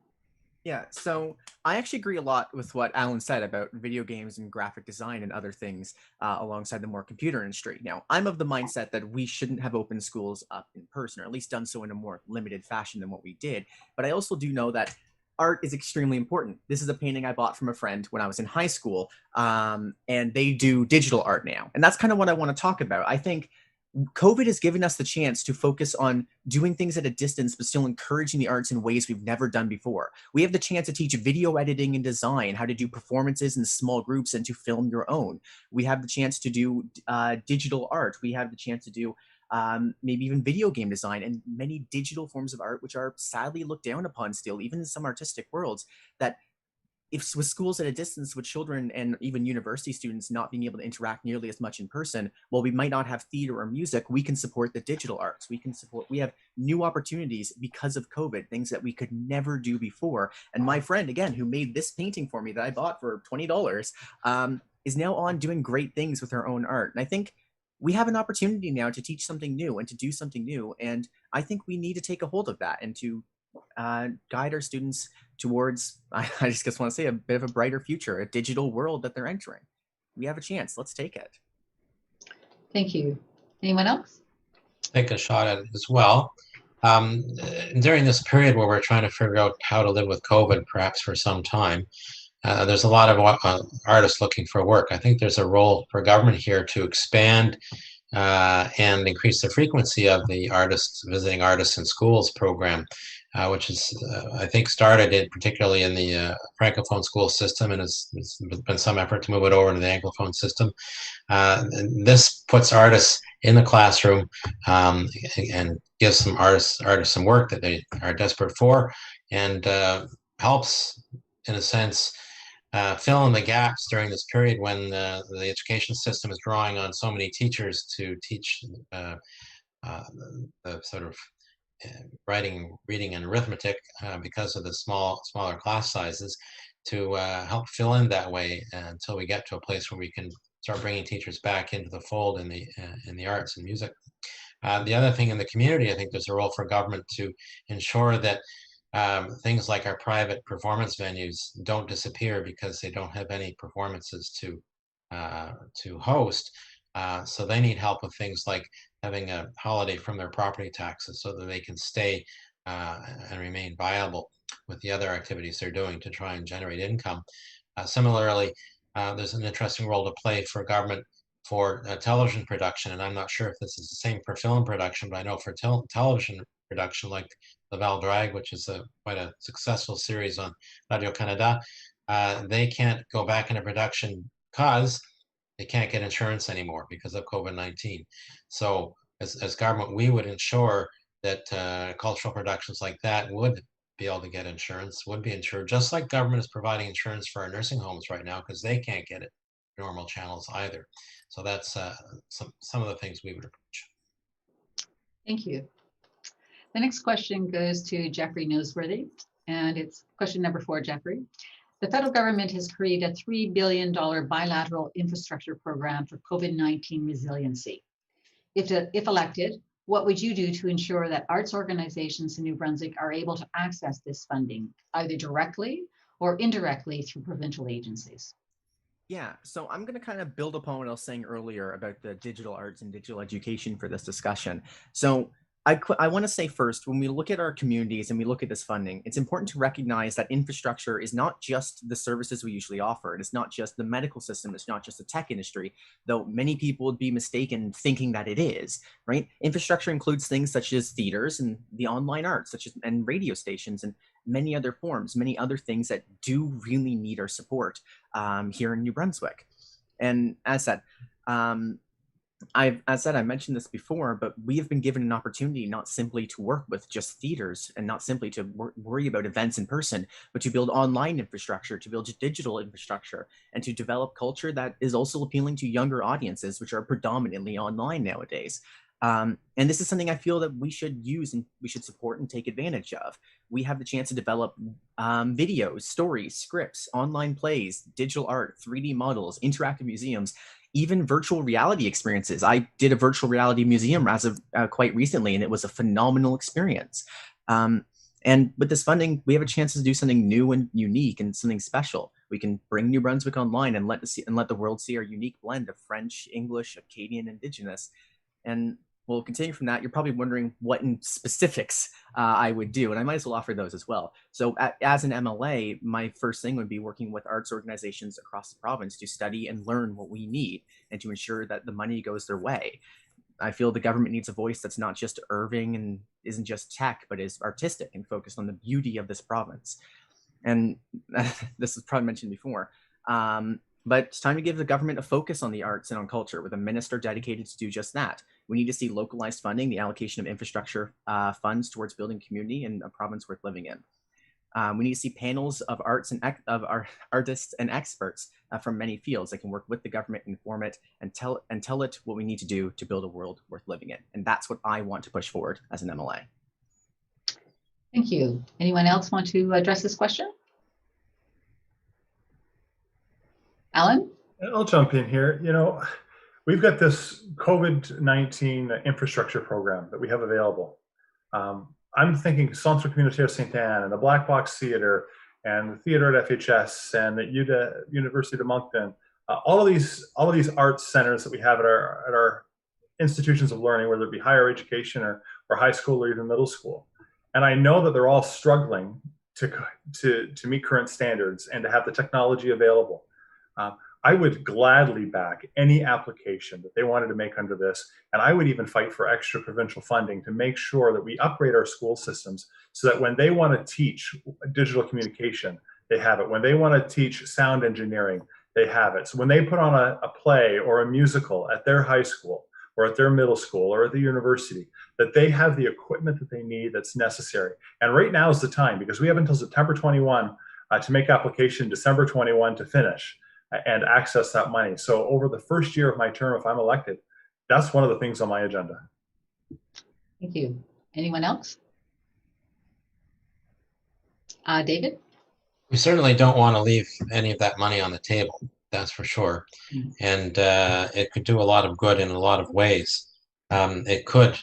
S9: Yeah, so I actually agree a lot with what Alan said about video games and graphic design and other things alongside the more computer industry. Now, I'm of the mindset that we shouldn't have opened schools up in person, or at least done so in a more limited fashion than what we did. But I also do know that art is extremely important. This is a painting I bought from a friend when I was in high school, and they do digital art now. And that's kind of what I want to talk about. I think COVID has given us the chance to focus on doing things at a distance, but still encouraging the arts in ways we've never done before. We have the chance to teach video editing and design, how to do performances in small groups and to film your own. We have the chance to do digital art. We have the chance to do maybe even video game design and many digital forms of art, which are sadly looked down upon still, even in some artistic worlds, that if with schools at a distance, with children and even university students not being able to interact nearly as much in person, while we might not have theater or music, we can support the digital arts. We have new opportunities because of COVID, things that we could never do before. And my friend, again, who made this painting for me that I bought for $20, is now on doing great things with her own art. And I think we have an opportunity now to teach something new and to do something new. And I think we need to take a hold of that and to guide our students towards, I just want to say, a bit of a brighter future, a digital world that they're entering. We have a chance. Let's take it.
S8: Thank you. Anyone else?
S11: Take a shot at it as well. During this period where we're trying to figure out how to live with COVID, perhaps for some time, there's a lot of artists looking for work. I think there's a role for government here to expand and increase the frequency of the visiting artists in schools program, which is, I think, started particularly in the Francophone school system, and there's been some effort to move it over to the Anglophone system. This puts artists in the classroom and gives some artists some work that they are desperate for, and helps, in a sense, fill in the gaps during this period when the education system is drawing on so many teachers to teach the sort of writing, reading, and arithmetic because of the smaller class sizes, to help fill in that way until we get to a place where we can start bringing teachers back into the fold in the arts and music. The other thing in the community, I think there's a role for government to ensure that things like our private performance venues don't disappear because they don't have any performances to host. So they need help with things like having a holiday from their property taxes so that they can stay and remain viable with the other activities they're doing to try and generate income. Similarly, there's an interesting role to play for government for television production, and I'm not sure if this is the same for film production, but I know for television production, like the Val Drag, which is quite a successful series on Radio-Canada, they can't go back into production because they can't get insurance anymore because of COVID-19. So as government, we would ensure that cultural productions like that would be able to get insurance, would be insured, just like government is providing insurance for our nursing homes right now because they can't get it normal channels either. So that's some of the things we would approach.
S8: Thank you. The next question goes to Jeffrey Noseworthy, and it's question number 4, Jeffrey. The federal government has created a $3 billion bilateral infrastructure program for COVID-19 resiliency. If elected, what would you do to ensure that arts organizations in New Brunswick are able to access this funding, either directly or indirectly through provincial agencies?
S9: Yeah, so I'm going to kind of build upon what I was saying earlier about the digital arts and digital education for this discussion. So I want to say first, when we look at our communities and we look at this funding, it's important to recognize that infrastructure is not just the services we usually offer. It's not just the medical system. It's not just the tech industry, though many people would be mistaken thinking that it is, right? Infrastructure includes things such as theaters and the online arts, and radio stations and many other forms, many other things that do really need our support here in New Brunswick. And as said, I mentioned this before, but we have been given an opportunity not simply to work with just theaters and not simply to worry about events in person, but to build online infrastructure, to build digital infrastructure, and to develop culture that is also appealing to younger audiences, which are predominantly online nowadays. And this is something I feel that we should use and we should support and take advantage of. We have the chance to develop videos, stories, scripts, online plays, digital art, 3D models, interactive museums, even virtual reality experiences. I did a virtual reality museum as of quite recently, and it was a phenomenal experience. And with this funding, we have a chance to do something new and unique and something special. We can bring New Brunswick online and let the world see our unique blend of French, English, Acadian, Indigenous. And we'll continue from that. You're probably wondering what in specifics I would do, and I might as well offer those as well. So as an MLA, my first thing would be working with arts organizations across the province to study and learn what we need and to ensure that the money goes their way. I feel the government needs a voice that's not just Irving and isn't just tech, but is artistic and focused on the beauty of this province. And this was probably mentioned before. But it's time to give the government a focus on the arts and on culture with a minister dedicated to do just that. We need to see localized funding, the allocation of infrastructure funds towards building community in a province worth living in. We need to see panels of artists and experts from many fields that can work with the government, inform it, and tell it what we need to do to build a world worth living in. And that's what I want to push forward as an MLA.
S8: Thank you. Anyone else want to address this question? Alan?
S6: I'll jump in here. You know, we've got this COVID-19 infrastructure program that we have available. I'm thinking Centre Communautaire Sainte-Anne and the Black Box Theatre and the theater at FHS and at University of Moncton. All of these arts centers that we have at our institutions of learning, whether it be higher education or high school or even middle school. And I know that they're all struggling to meet current standards and to have the technology available. I would gladly back any application that they wanted to make under this, and I would even fight for extra provincial funding to make sure that we upgrade our school systems so that when they want to teach digital communication, they have it. When they want to teach sound engineering, they have it. So when they put on a play or a musical at their high school or at their middle school or at the university, that they have the equipment that they need that's necessary. And right now is the time, because we have until September 21 to make application, December 21 to finish and access that money. So over the first year of my term, if I'm elected, that's one of the things on my agenda.
S8: Thank you. Anyone else? David?
S11: We certainly don't want to leave any of that money on the table, that's for sure. And it could do a lot of good in a lot of ways. It could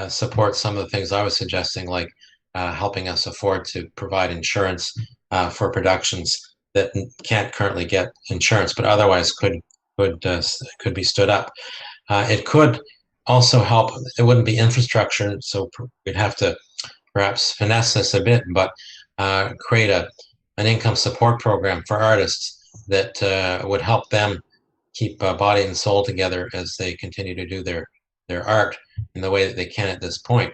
S11: support some of the things I was suggesting, like helping us afford to provide insurance for productions that can't currently get insurance, but otherwise could be stood up. It could also help. It wouldn't be infrastructure, so we'd have to perhaps finesse this a bit, but create an income support program for artists that would help them keep body and soul together as they continue to do their art in the way that they can at this point.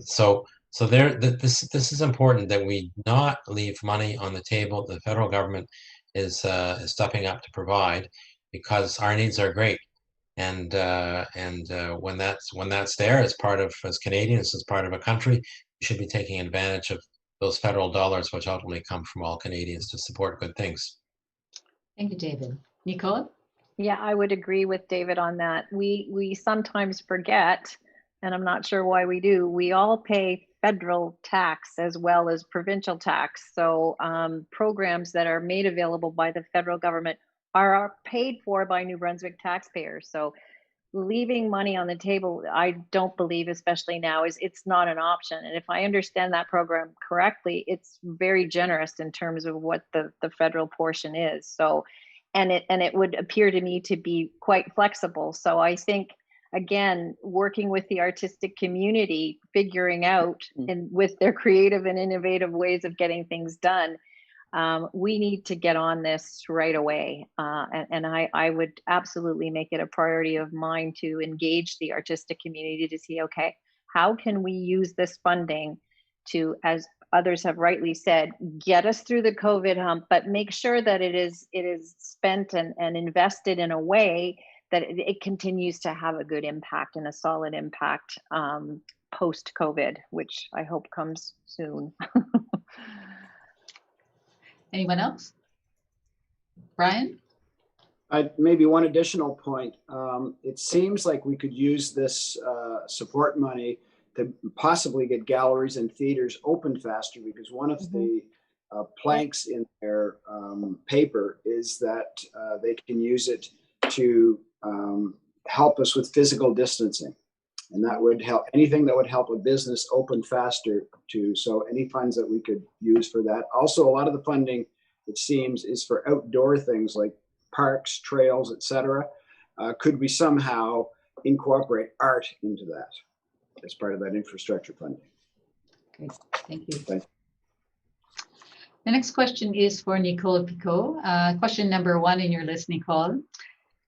S11: So this is important, that we not leave money on the table. The federal government is stepping up to provide, because our needs are great. And when that's there, as Canadians, as part of a country, we should be taking advantage of those federal dollars, which ultimately come from all Canadians, to support good things.
S8: Thank you, David. Nicole?
S10: Yeah, I would agree with David on that. We sometimes forget, and I'm not sure why we do, we all pay federal tax as well as provincial tax. So programs that are made available by the federal government are paid for by New Brunswick taxpayers. So leaving money on the table, I don't believe, especially now, it's not an option. And if I understand that program correctly, it's very generous in terms of what the federal portion is. So, and it would appear to me to be quite flexible. So I think, again, working with the artistic community, figuring out and with their creative and innovative ways of getting things done, we need to get on this right away. And I would absolutely make it a priority of mine to engage the artistic community to see, okay, how can we use this funding to, as others have rightly said, get us through the COVID hump, but make sure that it is spent and invested in a way that it continues to have a good impact and a solid impact post-COVID, which I hope comes soon.
S8: Anyone else? Brian?
S12: Maybe one additional point. It seems like we could use this support money to possibly get galleries and theaters open faster, because one of the planks in their paper is that they can use it to help us with physical distancing. And that would help, anything that would help a business open faster too. So any funds that we could use for that. Also, a lot of the funding, it seems, is for outdoor things like parks, trails, etc. Could we somehow incorporate art into that as part of that infrastructure funding?
S8: Great, thank you.
S12: Thanks.
S8: The next question is for Nicole Picot. Question number 1 in your list, Nicole.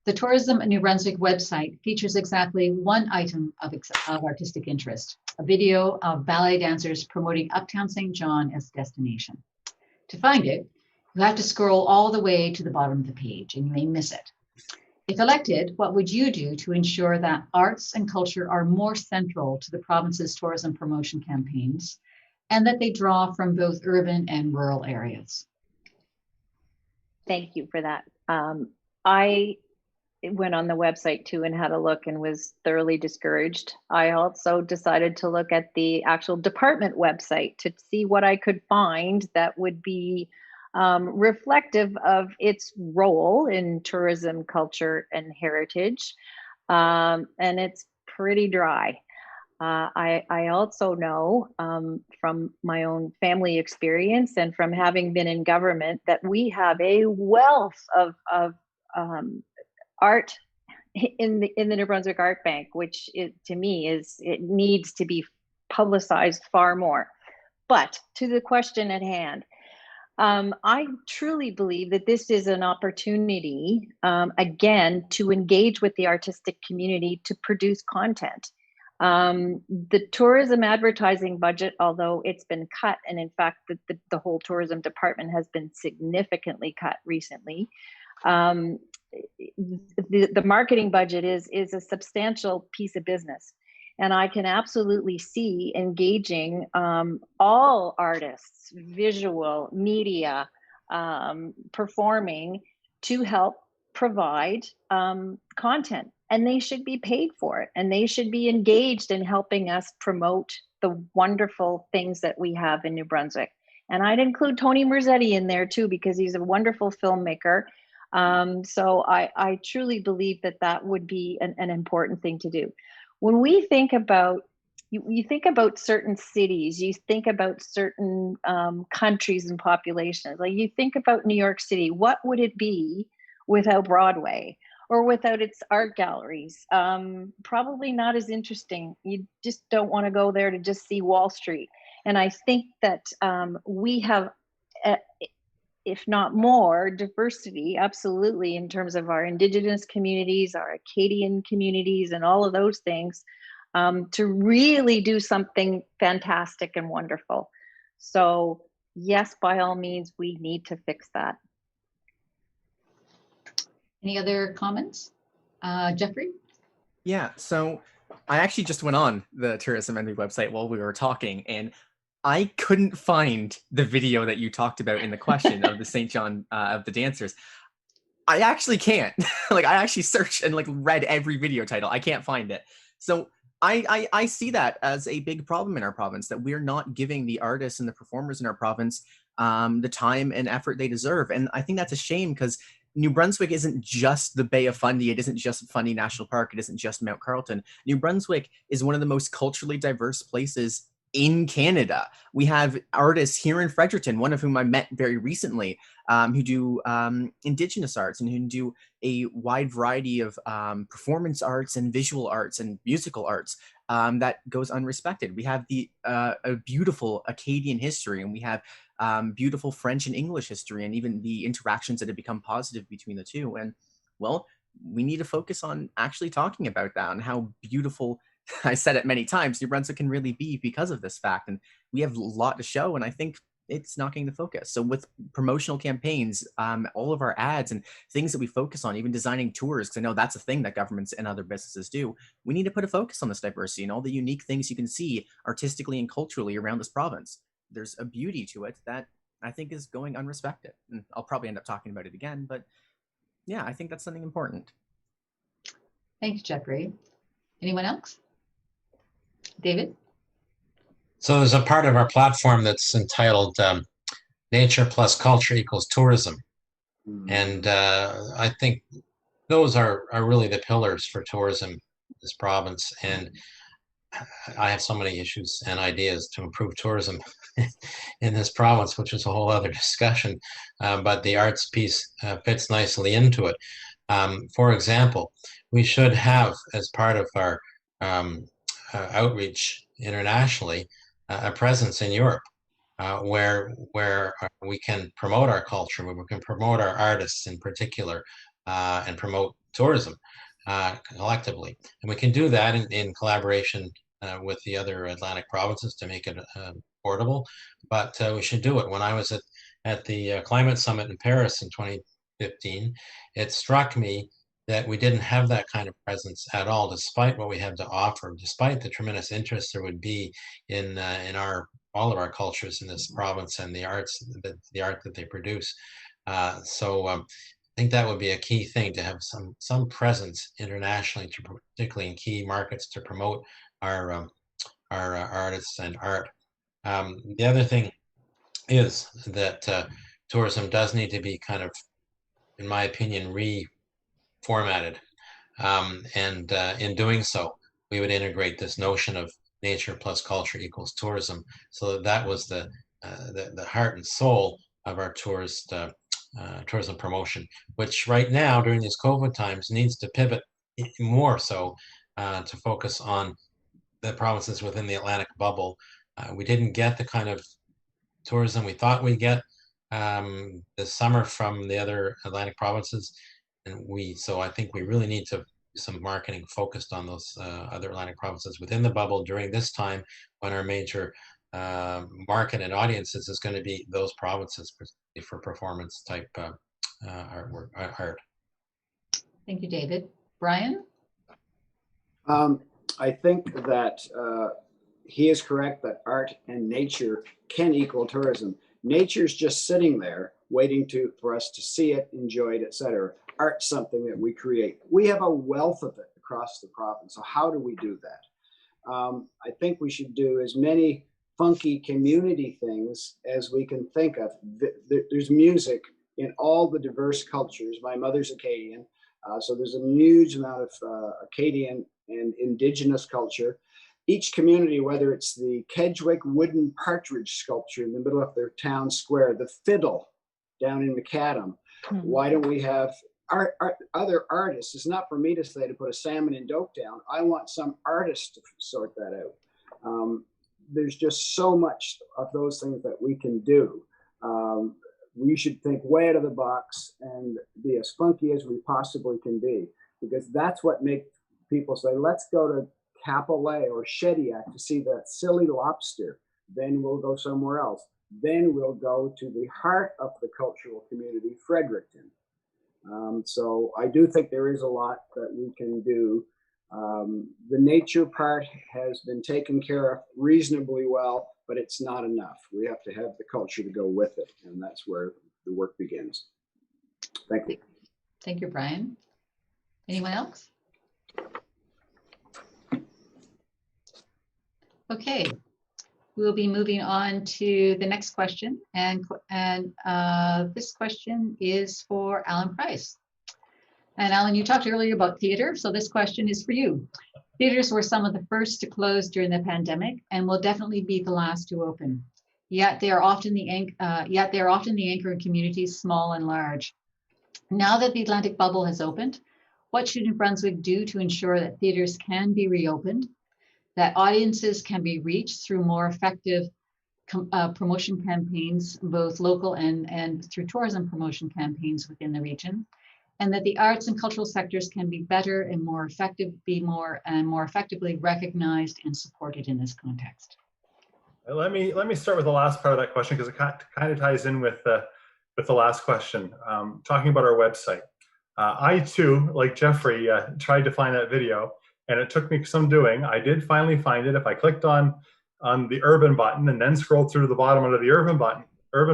S8: The Tourism New Brunswick website features exactly one item of artistic interest, a video of ballet dancers promoting Uptown St. John as a destination. To find it, you have to scroll all the way to the bottom of the page, and you may miss it. If elected, what would you do to ensure that arts and culture are more central to the province's tourism promotion campaigns, and that they draw from both urban and rural areas?
S10: Thank you for that. I went on the website too and had a look and was thoroughly discouraged. I also decided to look at the actual department website to see what I could find that would be reflective of its role in tourism, culture, and heritage. And it's pretty dry. I also know from my own family experience and from having been in government that we have a wealth of art in the New Brunswick Art Bank, which to me it needs to be publicized far more. But to the question at hand, I truly believe that this is an opportunity, again, to engage with the artistic community to produce content. The tourism advertising budget, although it's been cut, and in fact, the whole tourism department has been significantly cut recently. The marketing budget is a substantial piece of business. And I can absolutely see engaging all artists, visual, media, performing, to help provide content. And they should be paid for it. And they should be engaged in helping us promote the wonderful things that we have in New Brunswick. And I'd include Tony Merzetti in there too, because he's a wonderful filmmaker. So I truly believe that would be an important thing to do. When we think about you think about certain cities, you think about certain countries and populations. Like you think about New York City, what would it be without Broadway or without its art galleries? Probably not as interesting. You just don't want to go there to just see Wall Street. And I think that we have, if not more, diversity, absolutely, in terms of our Indigenous communities, our Acadian communities, and all of those things, to really do something fantastic and wonderful. So yes, by all means, we need to fix that.
S8: Any other comments? Jeffrey?
S9: Yeah, so I actually just went on the Tourism Envy website while we were talking, and I couldn't find the video that you talked about in the question of the St. John of the dancers. I actually can't. Like, I actually searched and like read every video title. I can't find it. So I see that as a big problem in our province, that we're not giving the artists and the performers in our province the time and effort they deserve. And I think that's a shame, because New Brunswick isn't just the Bay of Fundy. It isn't just Fundy National Park. It isn't just Mount Carleton. New Brunswick is one of the most culturally diverse places in Canada. We have artists here in Fredericton, one of whom I met very recently, who do Indigenous arts and who do a wide variety of performance arts and visual arts and musical arts that goes unrespected. We have a beautiful Acadian history, and we have beautiful French and English history, and even the interactions that have become positive between the two. And well, we need to focus on actually talking about that and how beautiful, I said it many times, New Brunswick can really be because of this fact. And we have a lot to show, and I think it's not getting the focus. So with promotional campaigns, all of our ads and things that we focus on, even designing tours, because I know that's a thing that governments and other businesses do, we need to put a focus on this diversity and all the unique things you can see artistically and culturally around this province. There's a beauty to it that I think is going unrespected. And I'll probably end up talking about it again, but yeah, I think that's something important.
S8: Thanks, Jeffrey. Anyone else? David?
S11: So there's a part of our platform that's entitled Nature plus Culture equals Tourism. And I think those are really the pillars for tourism in this province. And I have so many issues and ideas to improve tourism in this province, which is a whole other discussion. But the arts piece fits nicely into it. For example, we should have, as part of our outreach internationally, a presence in Europe, where we can promote our culture, where we can promote our artists in particular, and promote tourism collectively. And we can do that in collaboration with the other Atlantic provinces to make it affordable. But we should do it. When I was at the Climate Summit in Paris in 2015, it struck me that we didn't have that kind of presence at all, despite what we have to offer, despite the tremendous interest there would be in all of our cultures in this province and the art that they produce. So I think that would be a key thing, to have some presence internationally, particularly in key markets, to promote our artists and art. The other thing is that tourism does need to be kind of, in my opinion, reformatted. And in doing so, we would integrate this notion of nature plus culture equals tourism. So that was the heart and soul of our tourism promotion, which right now during these COVID times needs to pivot more so to focus on the provinces within the Atlantic bubble. We didn't get the kind of tourism we thought we'd get this summer from the other Atlantic provinces. And so I think we really need to do some marketing focused on those other Atlantic provinces within the bubble during this time, when our major market and audiences is going to be those provinces for performance type art.
S8: Thank you, David. Brian?
S12: I think that he is correct that art and nature can equal tourism. Nature's just sitting there waiting for us to see it, enjoy it, etc. Art's something that we create. We have a wealth of it across the province. So how do we do that? I think we should do as many funky community things as we can think of. There's music in all the diverse cultures. My mother's Acadian, so there's a huge amount of Acadian and Indigenous culture. each community, whether it's the Kedgwick wooden partridge sculpture in the middle of their town square, the fiddle down in Macadam, why don't we have other artists? It's not for me to say to put a salmon in Doketown. I want some artist to sort that out. There's just so much of those things that we can do. We should think way out of the box and be as funky as we possibly can be, because that's what makes people say, let's go to Capilé or Shediac to see that silly lobster. Then we'll go somewhere else. Then we'll go to the heart of the cultural community, Fredericton. So I do think there is a lot that we can do. The nature part has been taken care of reasonably well, but it's not enough. We have to have the culture to go with it, and that's where the work begins. Thank you.
S8: Thank you, Brian. Anyone else? Okay, we'll be moving on to the next question, and this question is for Alan Price. And Alan, you talked earlier about theater, so this question is for you. Theaters were some of the first to close during the pandemic and will definitely be the last to open. Yet they are often the anchor in communities small and large. Now that the Atlantic bubble has opened, what should New Brunswick do to ensure that theaters can be reopened, that audiences can be reached through more effective promotion campaigns, both local and through tourism promotion campaigns within the region, and that the arts and cultural sectors can be better and more effectively recognized and supported in this context?
S6: Let me start with the last part of that question, because it kind of ties in with the last question, talking about our website. I too, like Jeffrey, tried to find that video, and it took me some doing. I did finally find it. If I clicked on the urban button and then scrolled through to the bottom under the urban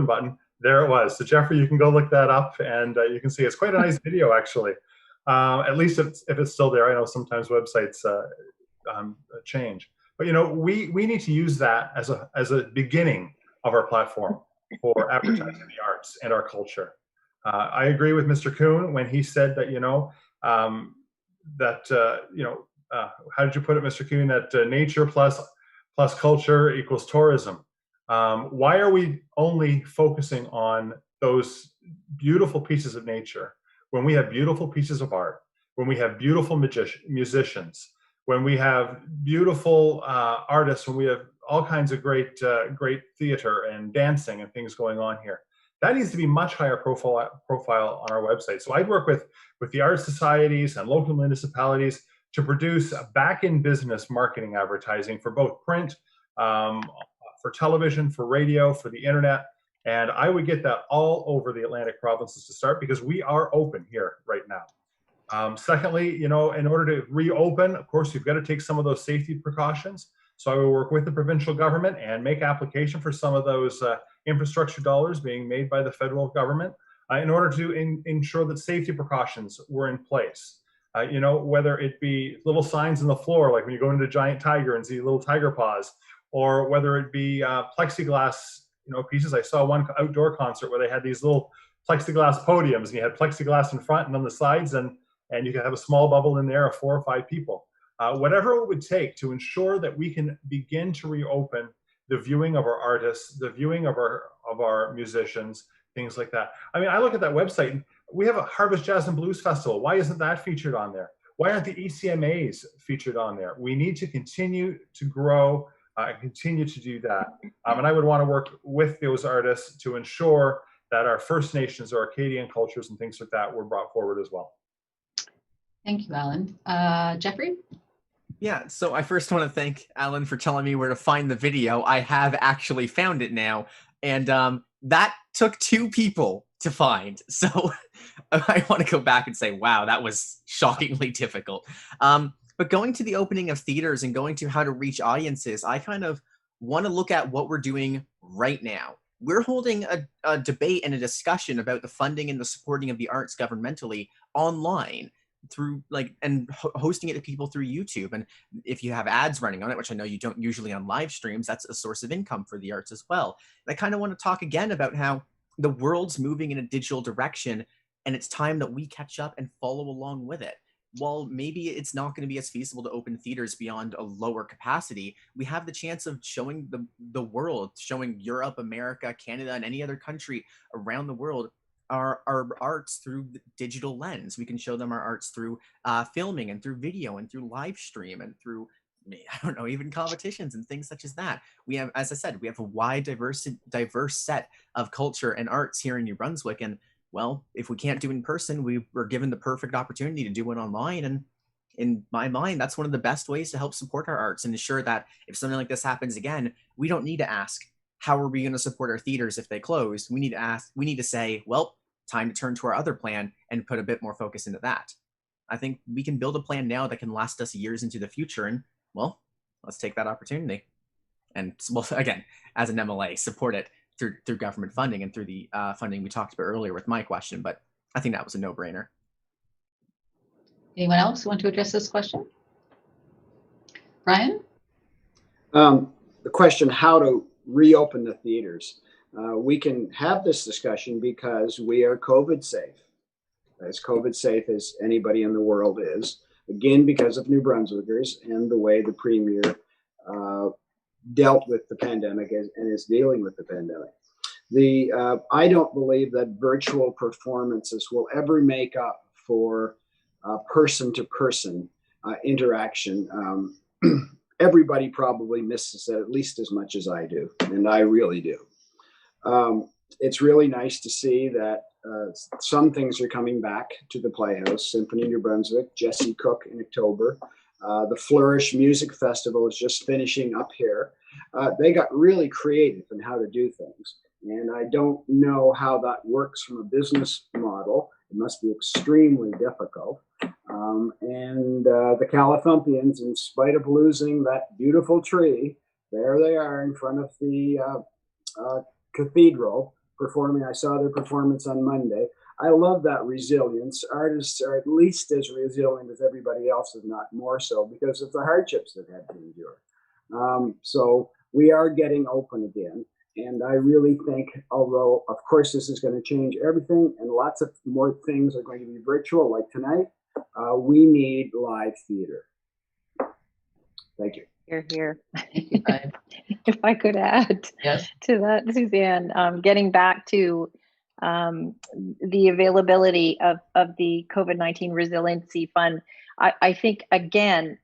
S6: button, there it was. So Jeffrey, you can go look that up, and you can see it's quite a nice video, actually. At least if it's still there. I know sometimes websites change, but we need to use that as a beginning of our platform for advertising the arts and our culture. I agree with Mr. Kuhn when he said that how did you put it, Mr. Kuhn? That nature plus culture equals tourism. Why are we only focusing on those beautiful pieces of nature when we have beautiful pieces of art, when we have beautiful musicians, when we have beautiful artists, when we have all kinds of great theater and dancing and things going on here? That needs to be much higher profile on our website. So I'd work with the art societies and local municipalities to produce a back-in-business marketing advertising for both print, for television, for radio, for the internet. And I would get that all over the Atlantic provinces to start, because we are open here right now. Secondly, in order to reopen, of course, you've got to take some of those safety precautions. So I will work with the provincial government and make application for some of those infrastructure dollars being made by the federal government in order to ensure that safety precautions were in place. Whether it be little signs on the floor, like when you go into Giant Tiger and see little tiger paws, or whether it be plexiglass, pieces. I saw one outdoor concert where they had these little plexiglass podiums, and you had plexiglass in front and on the sides, and you could have a small bubble in there of 4 or 5 people. Whatever it would take to ensure that we can begin to reopen the viewing of our artists, the viewing of our musicians, things like that. I mean, I look at that website, and we have a Harvest Jazz and Blues Festival. Why isn't that featured on there? Why aren't the ECMAs featured on there? We need to continue to grow and continue to do that. And I would want to work with those artists to ensure that our First Nations or Acadian cultures and things like that were brought forward as well.
S8: Thank you, Alan. Jeffrey?
S9: Yeah, so I first want to thank Alan for telling me where to find the video. I have actually found it now, and that took 2 people to find. So I want to go back and say, wow, that was shockingly difficult. But going to the opening of theaters and going to how to reach audiences, I kind of want to look at what we're doing right now. We're holding a debate and a discussion about the funding and the supporting of the arts governmentally online through hosting it to people through YouTube. And if you have ads running on it, which I know you don't usually on live streams, that's a source of income for the arts as well. And I kind of want to talk again about how the world's moving in a digital direction, and it's time that we catch up and follow along with it. while maybe it's not going to be as feasible to open theaters beyond a lower capacity, we have the chance of showing the world, showing Europe, America, Canada, and any other country around the world our arts through the digital lens. We can show them our arts through filming and through video and through live stream and through, I don't know, even competitions and things such as that. We have, as I said, we have a wide, diverse set of culture and arts here in New Brunswick. And well, if we can't do it in person, we were given the perfect opportunity to do it online. And in my mind, that's one of the best ways to help support our arts and ensure that if something like this happens again, we don't need to ask, how are we going to support our theaters if they close? We need to say, well, time to turn to our other plan and put a bit more focus into that. I think we can build a plan now that can last us years into the future. And well, let's take that opportunity. And well, again, as an MLA, support it through government funding and through the funding we talked about earlier with my question. But I think that was a no-brainer.
S8: Anyone else want to address this question? Brian?
S12: The question, how to reopen the theaters. We can have this discussion because we are COVID safe, as COVID safe as anybody in the world is. Again, because of New Brunswickers and the way the Premier dealt with the pandemic and is dealing with the pandemic. I don't believe that virtual performances will ever make up for person-to-person interaction. Everybody probably misses it at least as much as I do, and I really do. It's really nice to see that some things are coming back to the Playhouse, Symphony New Brunswick, Jesse Cook in October. The Flourish Music Festival is just finishing up here. They got really creative in how to do things. And I don't know how that works from a business model. It must be extremely difficult. The Calithumpians, in spite of losing that beautiful tree, there they are in front of the cathedral performing. I saw their performance on Monday. I love that resilience. Artists are at least as resilient as everybody else, if not more so, because of the hardships they've had to endure. So we are getting open again. And I really think, although of course this is going to change everything and lots of more things are going to be virtual, like tonight, we need live theater. Thank you.
S10: Here. If I could add to that, Suzanne, getting back to the availability of the COVID-19 Resiliency Fund, I think, again,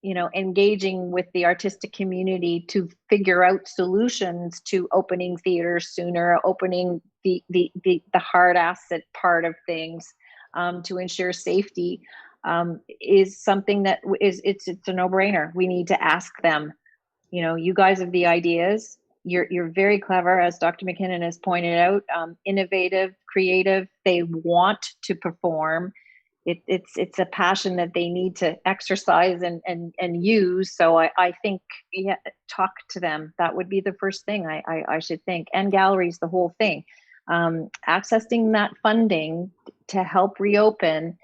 S10: engaging with the artistic community to figure out solutions to opening theaters sooner, opening the hard asset part of things to ensure safety is something that it's a no-brainer. We need to ask them. You guys have the ideas. You're very clever, as Dr. McKinnon has pointed out, innovative, creative. They want to perform. It's a passion that they need to exercise and use. So I think, talk to them. That would be the first thing I should think. And galleries, the whole thing. Accessing that funding to help reopen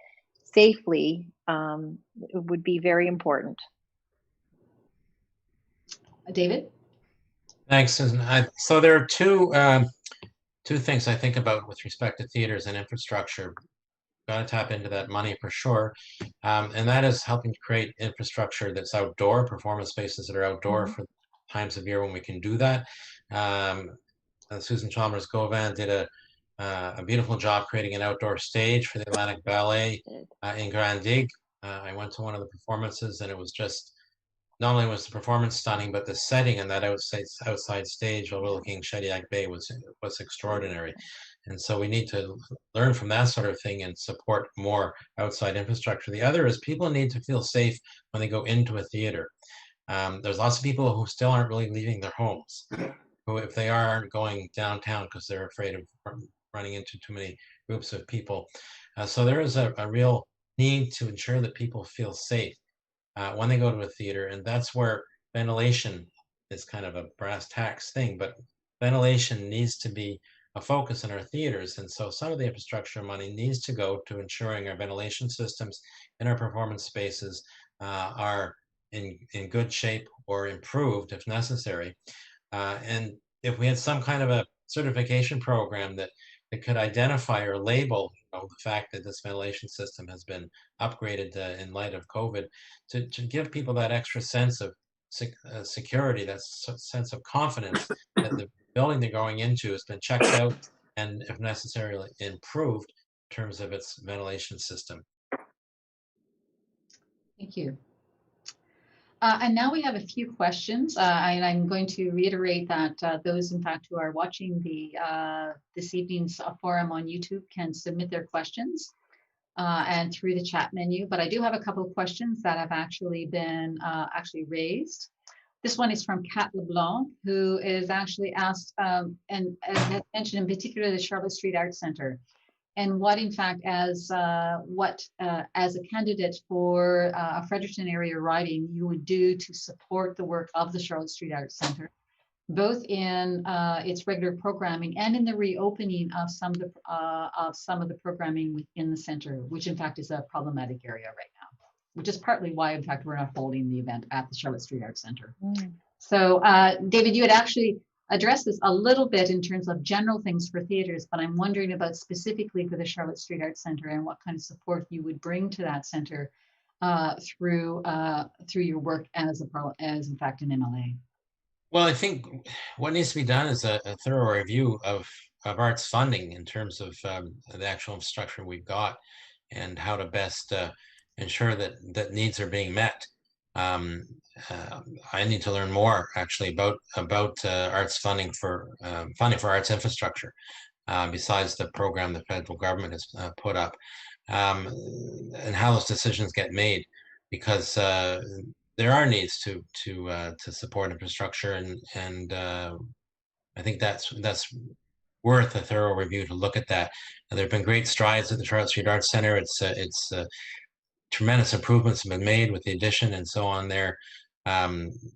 S10: safely would be very important.
S8: David?
S11: Thanks, Susan. So there are two things I think about with respect to theaters and infrastructure. Got to tap into that money for sure, and that is helping to create infrastructure that's outdoor, performance spaces that are outdoor for times of year when we can do that. Susan Chalmers-Govan did a beautiful job creating an outdoor stage for the Atlantic Ballet in Grand Digue. I went to one of the performances, and it was just, not only was the performance stunning, but the setting in that outside stage overlooking Shediac Bay was extraordinary. And so we need to learn from that sort of thing and support more outside infrastructure. The other is people need to feel safe when they go into a theater. There's lots of people who still aren't really leaving their homes, who, if they aren't going downtown because they're afraid of running into too many groups of people. So there is a real need to ensure that people feel safe when they go to a theater. And that's where ventilation is kind of a brass tacks thing, but ventilation needs to be a focus in our theaters. And so some of the infrastructure money needs to go to ensuring our ventilation systems in our performance spaces are in good shape or improved if necessary. And if we had some kind of a certification program that that could identify or label, the fact that this ventilation system has been upgraded in light of COVID, to give people that extra sense of security, that sense of confidence that the building they're going into has been checked out and, if necessarily, improved in terms of its ventilation system.
S8: Thank you. And now we have a few questions, and I'm going to reiterate that those, in fact, who are watching the this evening's forum on YouTube can submit their questions and through the chat menu. But I do have a couple of questions that have actually been raised. This one is from Kat LeBlanc, who is actually asked and has mentioned in particular the Charlotte Street Arts Center, and what, in fact, as a candidate for a Fredericton area riding, you would do to support the work of the Charlotte Street Arts Center, both in its regular programming and in the reopening of some of the programming within the center, which in fact is a problematic area right now, which is partly why, in fact, we're not holding the event at the Charlotte Street Arts Center. So, David, you had actually address this a little bit in terms of general things for theaters, but I'm wondering about specifically for the Charlotte Street Arts Center and what kind of support you would bring to that center through your work as in fact an MLA.
S11: Well, I think what needs to be done is a thorough review of arts funding in terms of the actual infrastructure we've got and how to best ensure that needs are being met. I need to learn more actually about arts funding for arts infrastructure, besides the program the federal government has put up, and how those decisions get made, because there are needs to support infrastructure, and I think that's worth a thorough review to look at that. And there have been great strides at the Charlotte Street Arts Center. It's tremendous improvements have been made with the addition and so on there.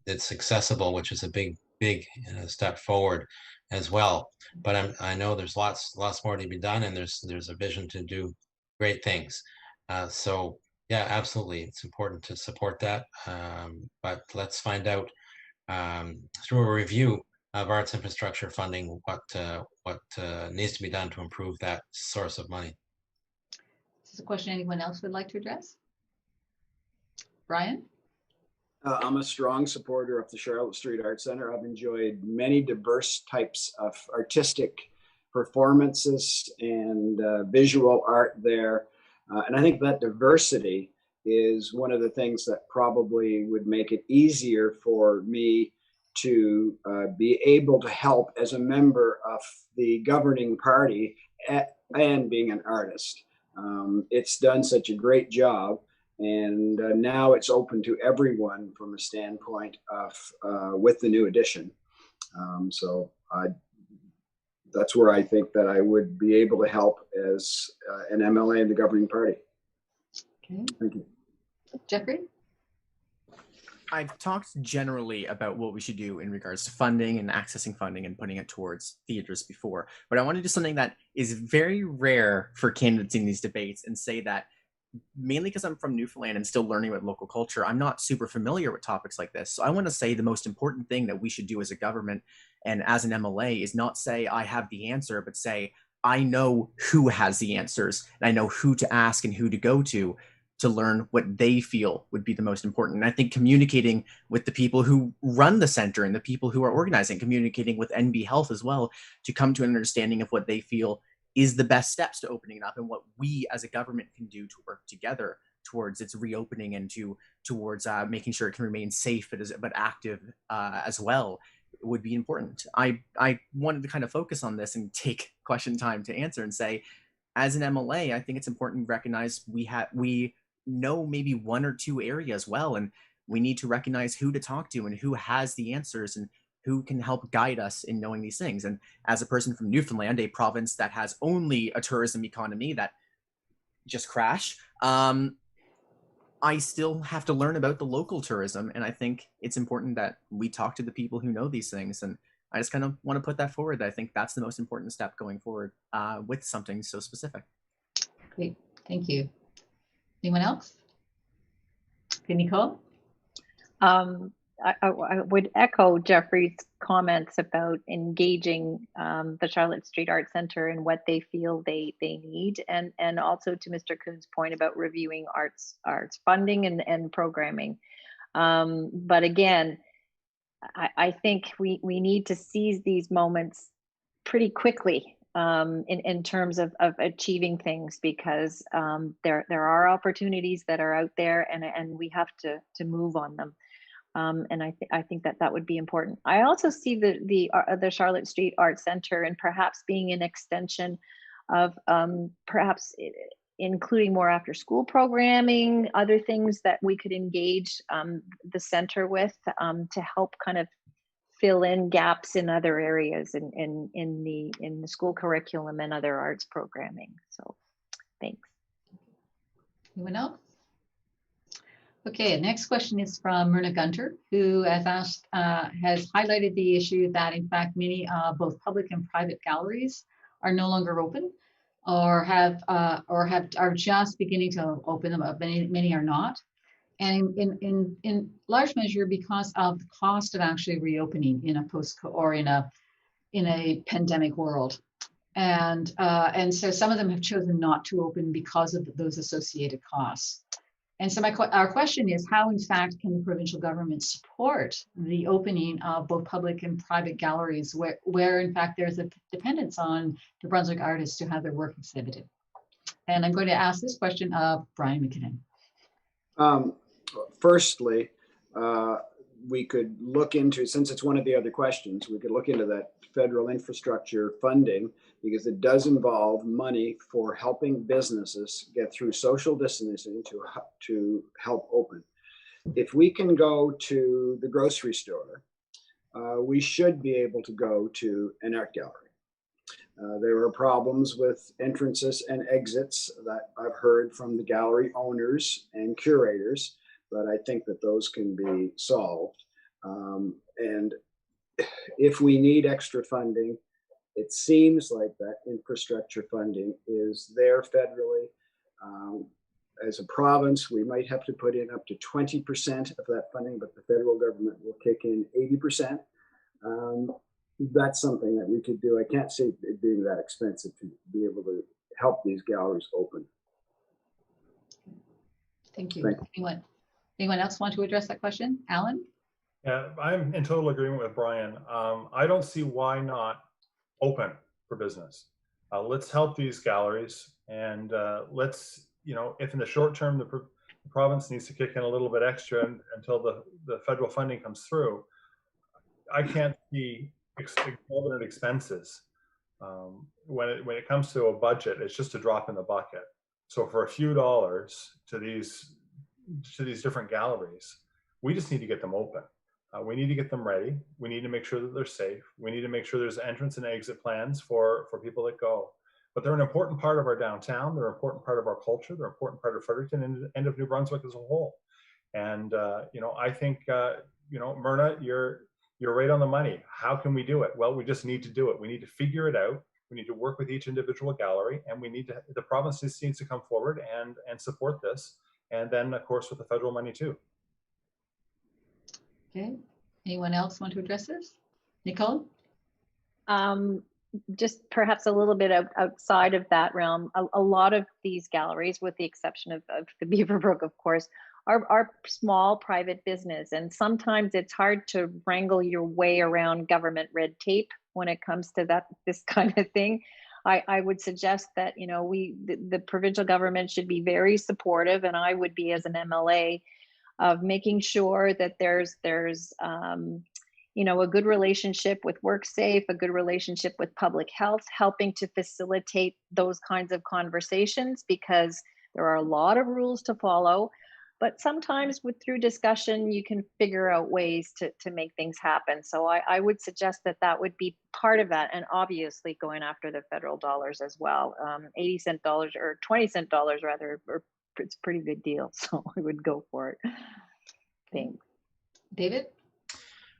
S11: It's accessible, which is a big step forward as well. But I know there's lots more to be done, and there's a vision to do great things. So yeah, absolutely, it's important to support that. But let's find out through a review of arts infrastructure funding what needs to be done to improve that source of money.
S8: Is this a question anyone else would like to address? Brian?
S12: I'm a strong supporter of the Charlotte Street Arts Center. I've enjoyed many diverse types of artistic performances and visual art there. And I think that diversity is one of the things that probably would make it easier for me to be able to help as a member of the governing party and being an artist. It's done such a great job. And now it's open to everyone from a standpoint of with the new addition. So that's where I think that I would be able to help as an MLA in the governing party.
S8: Okay.
S12: Thank you.
S8: Jeffrey?
S9: I've talked generally about what we should do in regards to funding and accessing funding and putting it towards theaters before, but I want to do something that is very rare for candidates in these debates and say that, mainly because I'm from Newfoundland and still learning about local culture, I'm not super familiar with topics like this. So I want to say the most important thing that we should do as a government and as an MLA is not say I have the answer, but say I know who has the answers and I know who to ask and who to go to learn what they feel would be the most important. And I think communicating with the people who run the center and the people who are organizing, communicating with NB Health as well, to come to an understanding of what they feel is the best steps to opening it up and what we as a government can do to work together towards its reopening and towards making sure it can remain safe but active as well would be important. I wanted to kind of focus on this and take question time to answer and say, as an MLA, I think it's important to recognize we know maybe one or two areas well, and we need to recognize who to talk to and who has the answers and who can help guide us in knowing these things. And as a person from Newfoundland, a province that has only a tourism economy that just crashed, I still have to learn about the local tourism. And I think it's important that we talk to the people who know these things. And I just kind of want to put that forward. I think that's the most important step going forward with something so specific.
S8: Great, thank you. Anyone else? Okay, Nicole?
S10: I would echo Jeffrey's comments about engaging the Charlotte Street Art Center and what they feel they need, and also to Mr. Kuhn's point about reviewing arts funding and programming. But again, I think we need to seize these moments pretty quickly in terms of achieving things, because there are opportunities that are out there, and we have to move on them. And I think that would be important. I also see the Charlotte Street Art Center and perhaps being an extension of perhaps including more after school programming, other things that we could engage the center with to help kind of fill in gaps in other areas in the school curriculum and other arts programming. So thanks.
S8: Anyone else? Okay, next question is from Myrna Gunter, who has asked, has highlighted the issue that in fact many both public and private galleries are no longer open, or are just beginning to open them up. Many are not, and in large measure because of the cost of actually reopening in a in a pandemic world, and so some of them have chosen not to open because of those associated costs. And so our question is, how in fact can the provincial government support the opening of both public and private galleries where in fact there's a dependence on New Brunswick artists to have their work exhibited? And I'm going to ask this question of Brian McKinnon.
S12: Firstly, we could look into, since it's one of the other questions, we could look into that federal infrastructure funding, because it does involve money for helping businesses get through social distancing to help open. If we can go to the grocery store, we should be able to go to an art gallery. There are problems with entrances and exits that I've heard from the gallery owners and curators, but I think that those can be solved. And if we need extra funding, it seems like that infrastructure funding is there federally. As a province, we might have to put in up to 20% of that funding, but the federal government will kick in 80%. That's something that we could do. I can't see it being that expensive to be able to help these galleries open.
S8: Thank you. Anyone else want to address that question? Alan?
S6: Yeah, I'm in total agreement with Brian. I don't see why not open for business. Let's help these galleries, and let's, if in the short term the province needs to kick in a little bit extra until the federal funding comes through, I can't see exorbitant expenses. When it comes to a budget, it's just a drop in the bucket. So for a few dollars to these different galleries, we just need to get them open. We need to get them ready. We need to make sure that they're safe. We need to make sure there's entrance and exit plans for people that go. But they're an important part of our downtown. They're an important part of our culture. They're an important part of Fredericton and of New Brunswick as a whole. And I think Myrna, you're right on the money. How can we do it? Well, we just need to do it. We need to figure it out. We need to work with each individual gallery, and the province needs to come forward and support this. And then, of course, with the federal money too.
S8: Okay. Anyone else want to address this? Nicole?
S10: Just perhaps a little bit outside of that realm, a lot of these galleries, with the exception of the Beaverbrook, of course, are small private business. And sometimes it's hard to wrangle your way around government red tape when it comes to this kind of thing. I would suggest that, the provincial government should be very supportive, and I would be as an MLA, of making sure that there's a good relationship with WorkSafe, a good relationship with public health, helping to facilitate those kinds of conversations, because there are a lot of rules to follow. But sometimes through discussion, you can figure out ways to make things happen. So I would suggest that would be part of that, and obviously going after the federal dollars as well. 80-cent dollars or 20-cent dollars rather, it's a pretty good deal. So I would go for it. Thanks.
S8: David?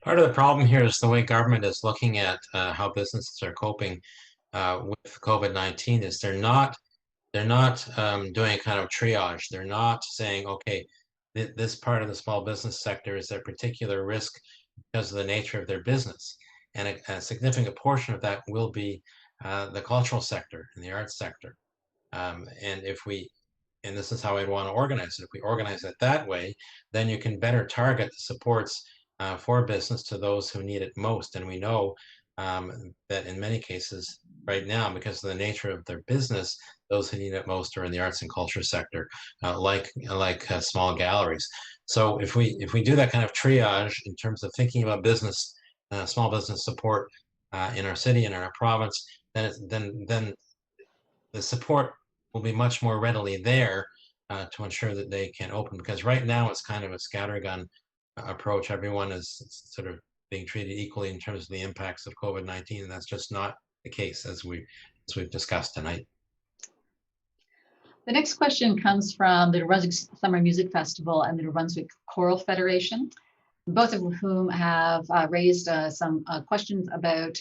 S11: Part of the problem here is the way government is looking at how businesses are coping with COVID-19 is they're not doing a kind of triage. They're not saying, okay, this part of the small business sector is at particular risk because of the nature of their business. And a significant portion of that will be the cultural sector and the arts sector. And this is how I'd want to organize it. If we organize it that way, then you can better target the supports for business to those who need it most. And we know that in many cases right now, because of the nature of their business, those who need it most are in the arts and culture sector, like small galleries. So if we do that kind of triage in terms of thinking about business, small business support in our city and in our province, then the support will be much more readily there to ensure that they can open. Because right now it's kind of a scattergun approach. Everyone is sort of being treated equally in terms of the impacts of COVID-19, and that's just not the case as we've discussed tonight.
S8: The next question comes from the New Brunswick Summer Music Festival and the New Brunswick Choral Federation, both of whom have raised some questions about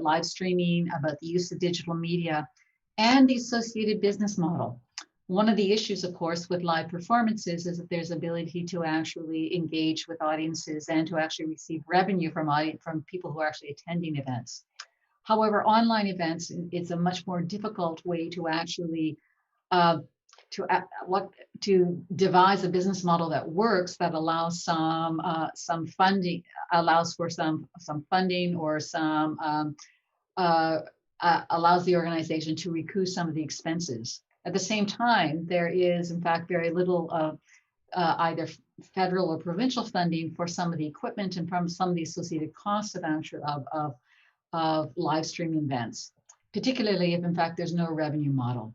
S8: live streaming, about the use of digital media, and the associated business model. One of the issues, of course, with live performances is that there's ability to actually engage with audiences and to actually receive revenue from people who are actually attending events. However, online events, it's a much more difficult way to actually to devise a business model that works, that allows some funding, allows for some funding, or allows the organization to recoup some of the expenses. At the same time, there is in fact very little of either federal or provincial funding for some of the equipment and from some of the associated costs of live streaming events, particularly if in fact there's no revenue model.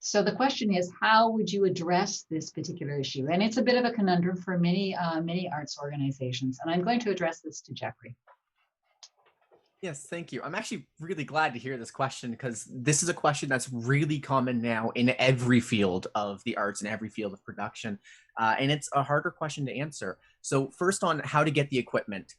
S8: So the question is, how would you address this particular issue? And it's a bit of a conundrum for many arts organizations. And I'm going to address this to Jeffrey.
S9: Yes, thank you. I'm actually really glad to hear this question, because this is a question that's really common now in every field of the arts and every field of production. And it's a harder question to answer. So first, on how to get the equipment.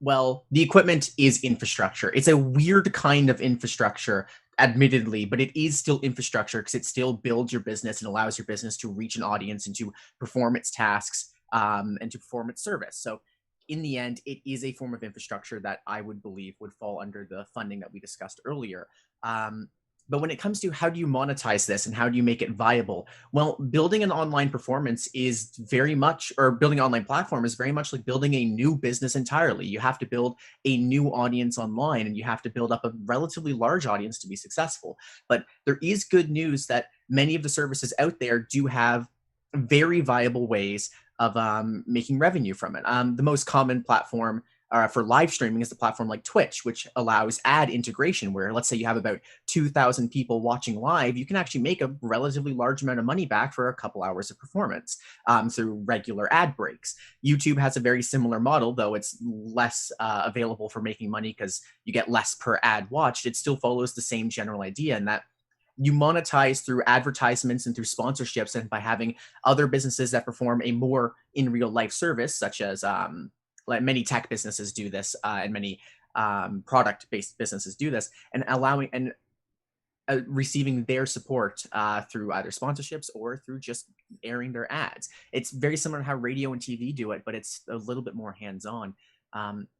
S9: Well, the equipment is infrastructure. It's a weird kind of infrastructure, admittedly, but it is still infrastructure because it still builds your business and allows your business to reach an audience and to perform its tasks and to perform its service. So in the end, it is a form of infrastructure that I would believe would fall under the funding that we discussed earlier. But when it comes to how do you monetize this and how do you make it viable? Well, building an online performance is very much, or building an online platform is very much like building a new business entirely. You have to build a new audience online, and you have to build up a relatively large audience to be successful. But there is good news that many of the services out there do have very viable ways of making revenue from it. The most common platform for live streaming is a platform like Twitch, which allows ad integration, where let's say you have about 2,000 people watching live, you can actually make a relatively large amount of money back for a couple hours of performance through regular ad breaks. YouTube has a very similar model, though it's less available for making money because you get less per ad watched. It still follows the same general idea, in that you monetize through advertisements and through sponsorships, and by having other businesses that perform a more in real life service, such as like many tech businesses do this, and many product-based businesses do this, and allowing and receiving their support through either sponsorships or through just airing their ads. It's very similar to how radio and TV do it, but it's a little bit more hands-on.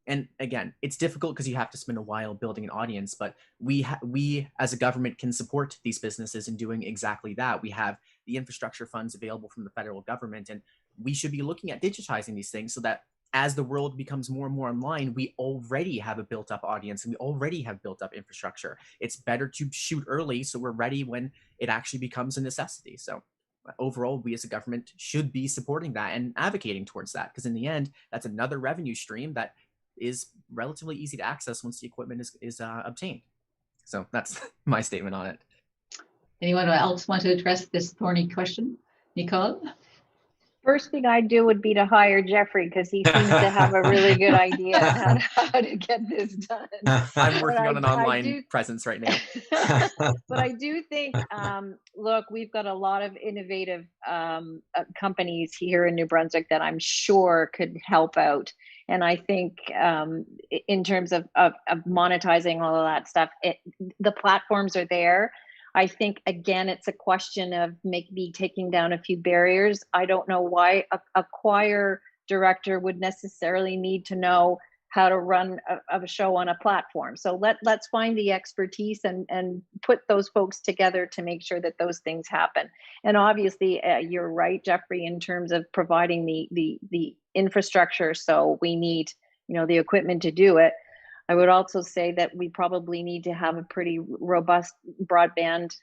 S9: And again, it's difficult because you have to spend a while building an audience, but we as a government can support these businesses in doing exactly that. We have the infrastructure funds available from the federal government, and we should be looking at digitizing these things so that as the world becomes more and more online, we already have a built-up audience and we already have built-up infrastructure. It's better to shoot early so we're ready when it actually becomes a necessity. So overall, we as a government should be supporting that and advocating towards that, because in the end, that's another revenue stream that is relatively easy to access once the equipment is obtained. So that's my statement on it.
S8: Anyone else want to address this thorny question? Nicole?
S10: First thing I'd do would be to hire Jeffrey, because he seems to have a really good idea on how to get this done.
S9: I'm working on an online presence right now.
S10: But I do think, look, we've got a lot of innovative companies here in New Brunswick that I'm sure could help out. And I think in terms of monetizing all of that stuff, the platforms are there. I think, again, it's a question of maybe taking down a few barriers. I don't know why a choir director would necessarily need to know how to run a show on a platform. So let's find the expertise and put those folks together to make sure that those things happen. And obviously, you're right, Jeffrey, in terms of providing the infrastructure. So we need, the equipment to do it. I would also say that we probably need to have a pretty robust broadband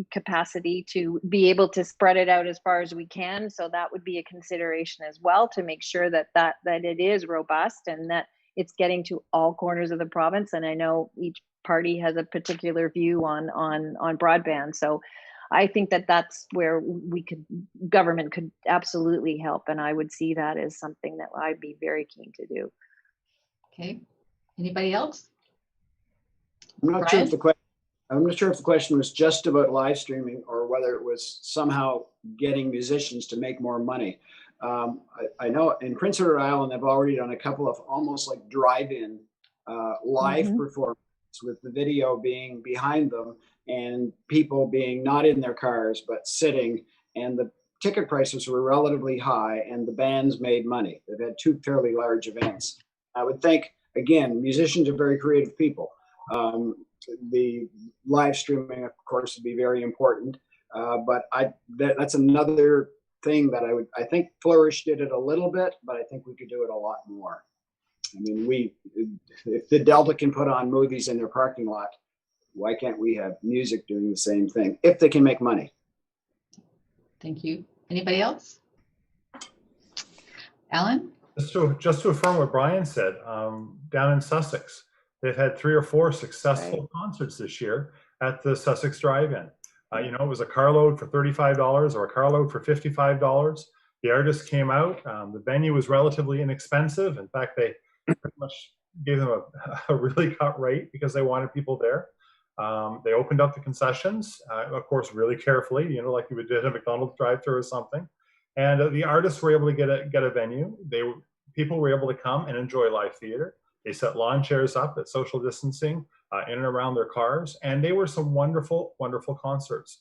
S10: capacity to be able to spread it out as far as we can. So that would be a consideration as well, to make sure that it is robust and that it's getting to all corners of the province. And I know each party has a particular view on broadband. So I think that that's where government could absolutely help. And I would see that as something that I'd be very keen to do.
S8: Okay. Anybody else?
S12: I'm not sure if the question was just about live streaming or whether it was somehow getting musicians to make more money. I know in Prince Edward Island, they've already done a couple of almost like drive-in live performances with the video being behind them and people being not in their cars, but sitting, and the ticket prices were relatively high and the bands made money. They've had two fairly large events. I would think, again, musicians are very creative people. The live streaming, of course, would be very important. But that's another thing that I think Flourish did it a little bit, but I think we could do it a lot more. I mean, if the Delta can put on movies in their parking lot, why can't we have music doing the same thing if they can make money?
S8: Thank you. Anybody else? Alan?
S6: Just to affirm what Brian said, down in Sussex, they've had 3 or 4 successful concerts this year at the Sussex Drive-In. It was a carload for $35 or a carload for $55. The artists came out. The venue was relatively inexpensive. In fact, they pretty much gave them a really cut rate because they wanted people there. They opened up the concessions, of course, really carefully, like you would do at a McDonald's drive-thru or something. And the artists were able to get a venue. People were able to come and enjoy live theater. They set lawn chairs up at social distancing in and around their cars, and they were some wonderful, wonderful concerts.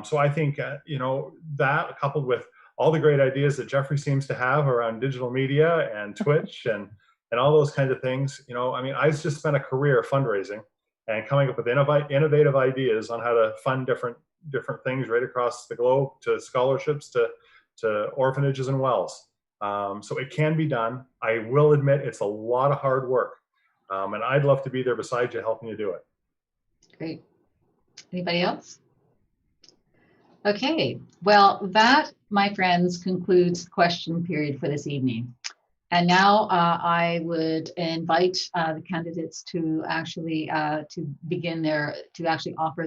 S6: So I think that coupled with all the great ideas that Jeffrey seems to have around digital media and Twitch and all those kinds of things. I've just spent a career fundraising and coming up with innovative ideas on how to fund different things right across the globe, to scholarships, to orphanages and wells. So it can be done. I will admit it's a lot of hard work. And I'd love to be there beside you helping you do it.
S8: Great. Anybody else? Okay, well, that, my friends, concludes the question period for this evening. And now I would invite the candidates to actually offer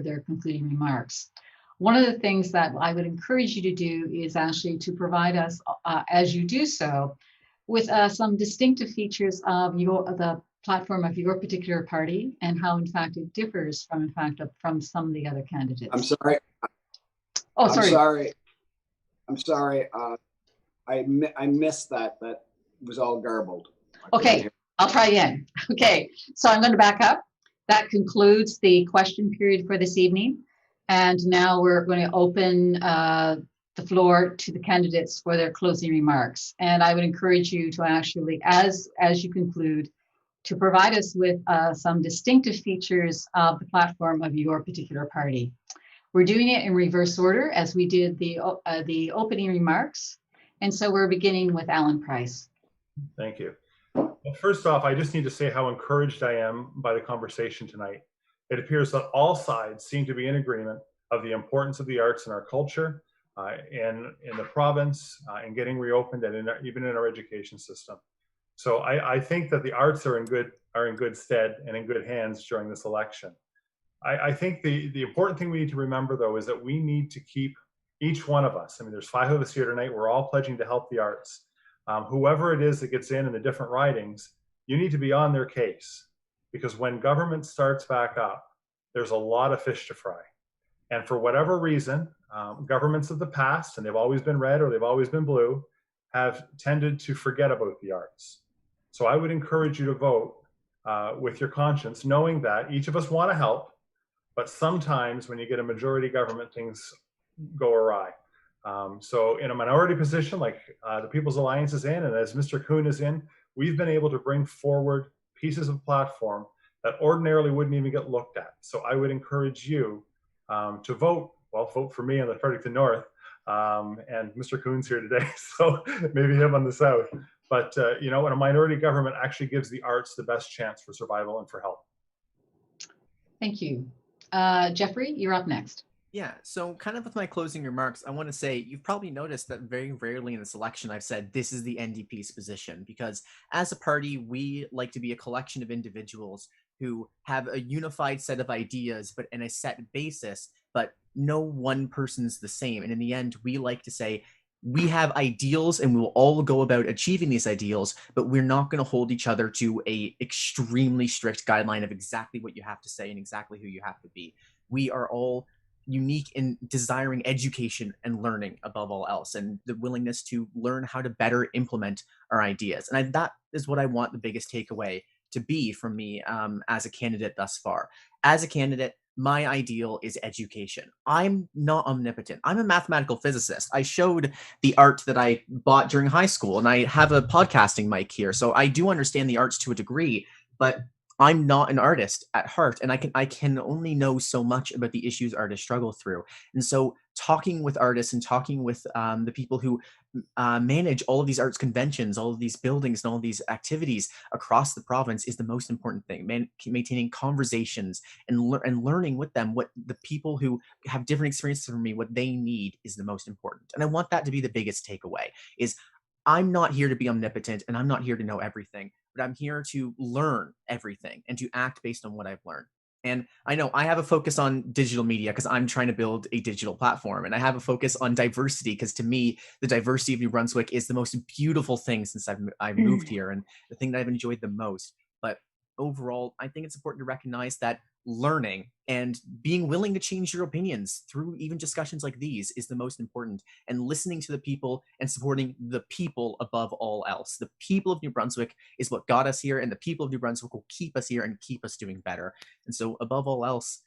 S8: their concluding remarks. One of the things that I would encourage you to do is actually to provide us, as you do so, with some distinctive features of the platform of your particular party and how, in fact, it differs from some of the other candidates.
S12: I'm sorry.
S8: Oh, sorry.
S12: I'm sorry. I missed that. That was all garbled.
S8: Okay, I'll try again. Okay, so I'm going to back up. That concludes the question period for this evening. And now we're going to open the floor to the candidates for their closing remarks. And I would encourage you to actually, as you conclude, to provide us with some distinctive features of the platform of your particular party. We're doing it in reverse order as we did the opening remarks. And so we're beginning with Alan Price.
S6: Thank you. Well, first off, I just need to say how encouraged I am by the conversation tonight. It appears that all sides seem to be in agreement of the importance of the arts in our culture, in the province, in getting reopened, and even in our education system. So I think that the arts are in good stead and in good hands during this election. I think the important thing we need to remember, though, is that we need to keep each one of us. There's 5 of us here tonight. We're all pledging to help the arts. Whoever it is that gets in the different ridings, you need to be on their case, because when government starts back up, there's a lot of fish to fry. And for whatever reason, governments of the past, and they've always been red or they've always been blue, have tended to forget about the arts. So I would encourage you to vote with your conscience, knowing that each of us want to help, but sometimes when you get a majority government, things go awry. So in a minority position, like the People's Alliance is in, and as Mr. Kuhn is in, we've been able to bring forward pieces of platform that ordinarily wouldn't even get looked at. So I would encourage you to vote for me on the Fredericton North, and Mr. Kuhn's here today, so maybe him on the South. But you know, when a minority government actually gives the arts the best chance for survival and for help.
S8: Thank you. Jeffrey, you're up next.
S9: Yeah, so kind of with my closing remarks, I want to say you've probably noticed that very rarely in this election I've said this is the NDP's position, because as a party, we like to be a collection of individuals who have a unified set of ideas, but in a set basis, but no one person's the same. And in the end, we like to say, we have ideals and we will all go about achieving these ideals, but we're not going to hold each other to a extremely strict guideline of exactly what you have to say and exactly who you have to be. We are all unique in desiring education and learning above all else, and the willingness to learn how to better implement our ideas. And that is what I want the biggest takeaway to be from me as a candidate thus far. As a candidate, my ideal is education. I'm not omnipotent. I'm a mathematical physicist. I showed the art that I bought during high school, and I have a podcasting mic here. So I do understand the arts to a degree, but I'm not an artist at heart, and I can only know so much about the issues artists struggle through. And so talking with artists and talking with the people who manage all of these arts conventions, all of these buildings and all of these activities across the province is the most important thing. Maintaining conversations and learning with them what the people who have different experiences from me, what they need is the most important. And I want that to be the biggest takeaway is I'm not here to be omnipotent and I'm not here to know everything, but I'm here to learn everything and to act based on what I've learned. And I know I have a focus on digital media because I'm trying to build a digital platform, and I have a focus on diversity because to me, the diversity of New Brunswick is the most beautiful thing since I've moved here and the thing that I've enjoyed the most. But overall, I think it's important to recognize that learning and being willing to change your opinions through even discussions like these is the most important, and listening to the people and supporting the people above all else. The people of New Brunswick is what got us here, and the people of New Brunswick will keep us here and keep us doing better. And so above all else,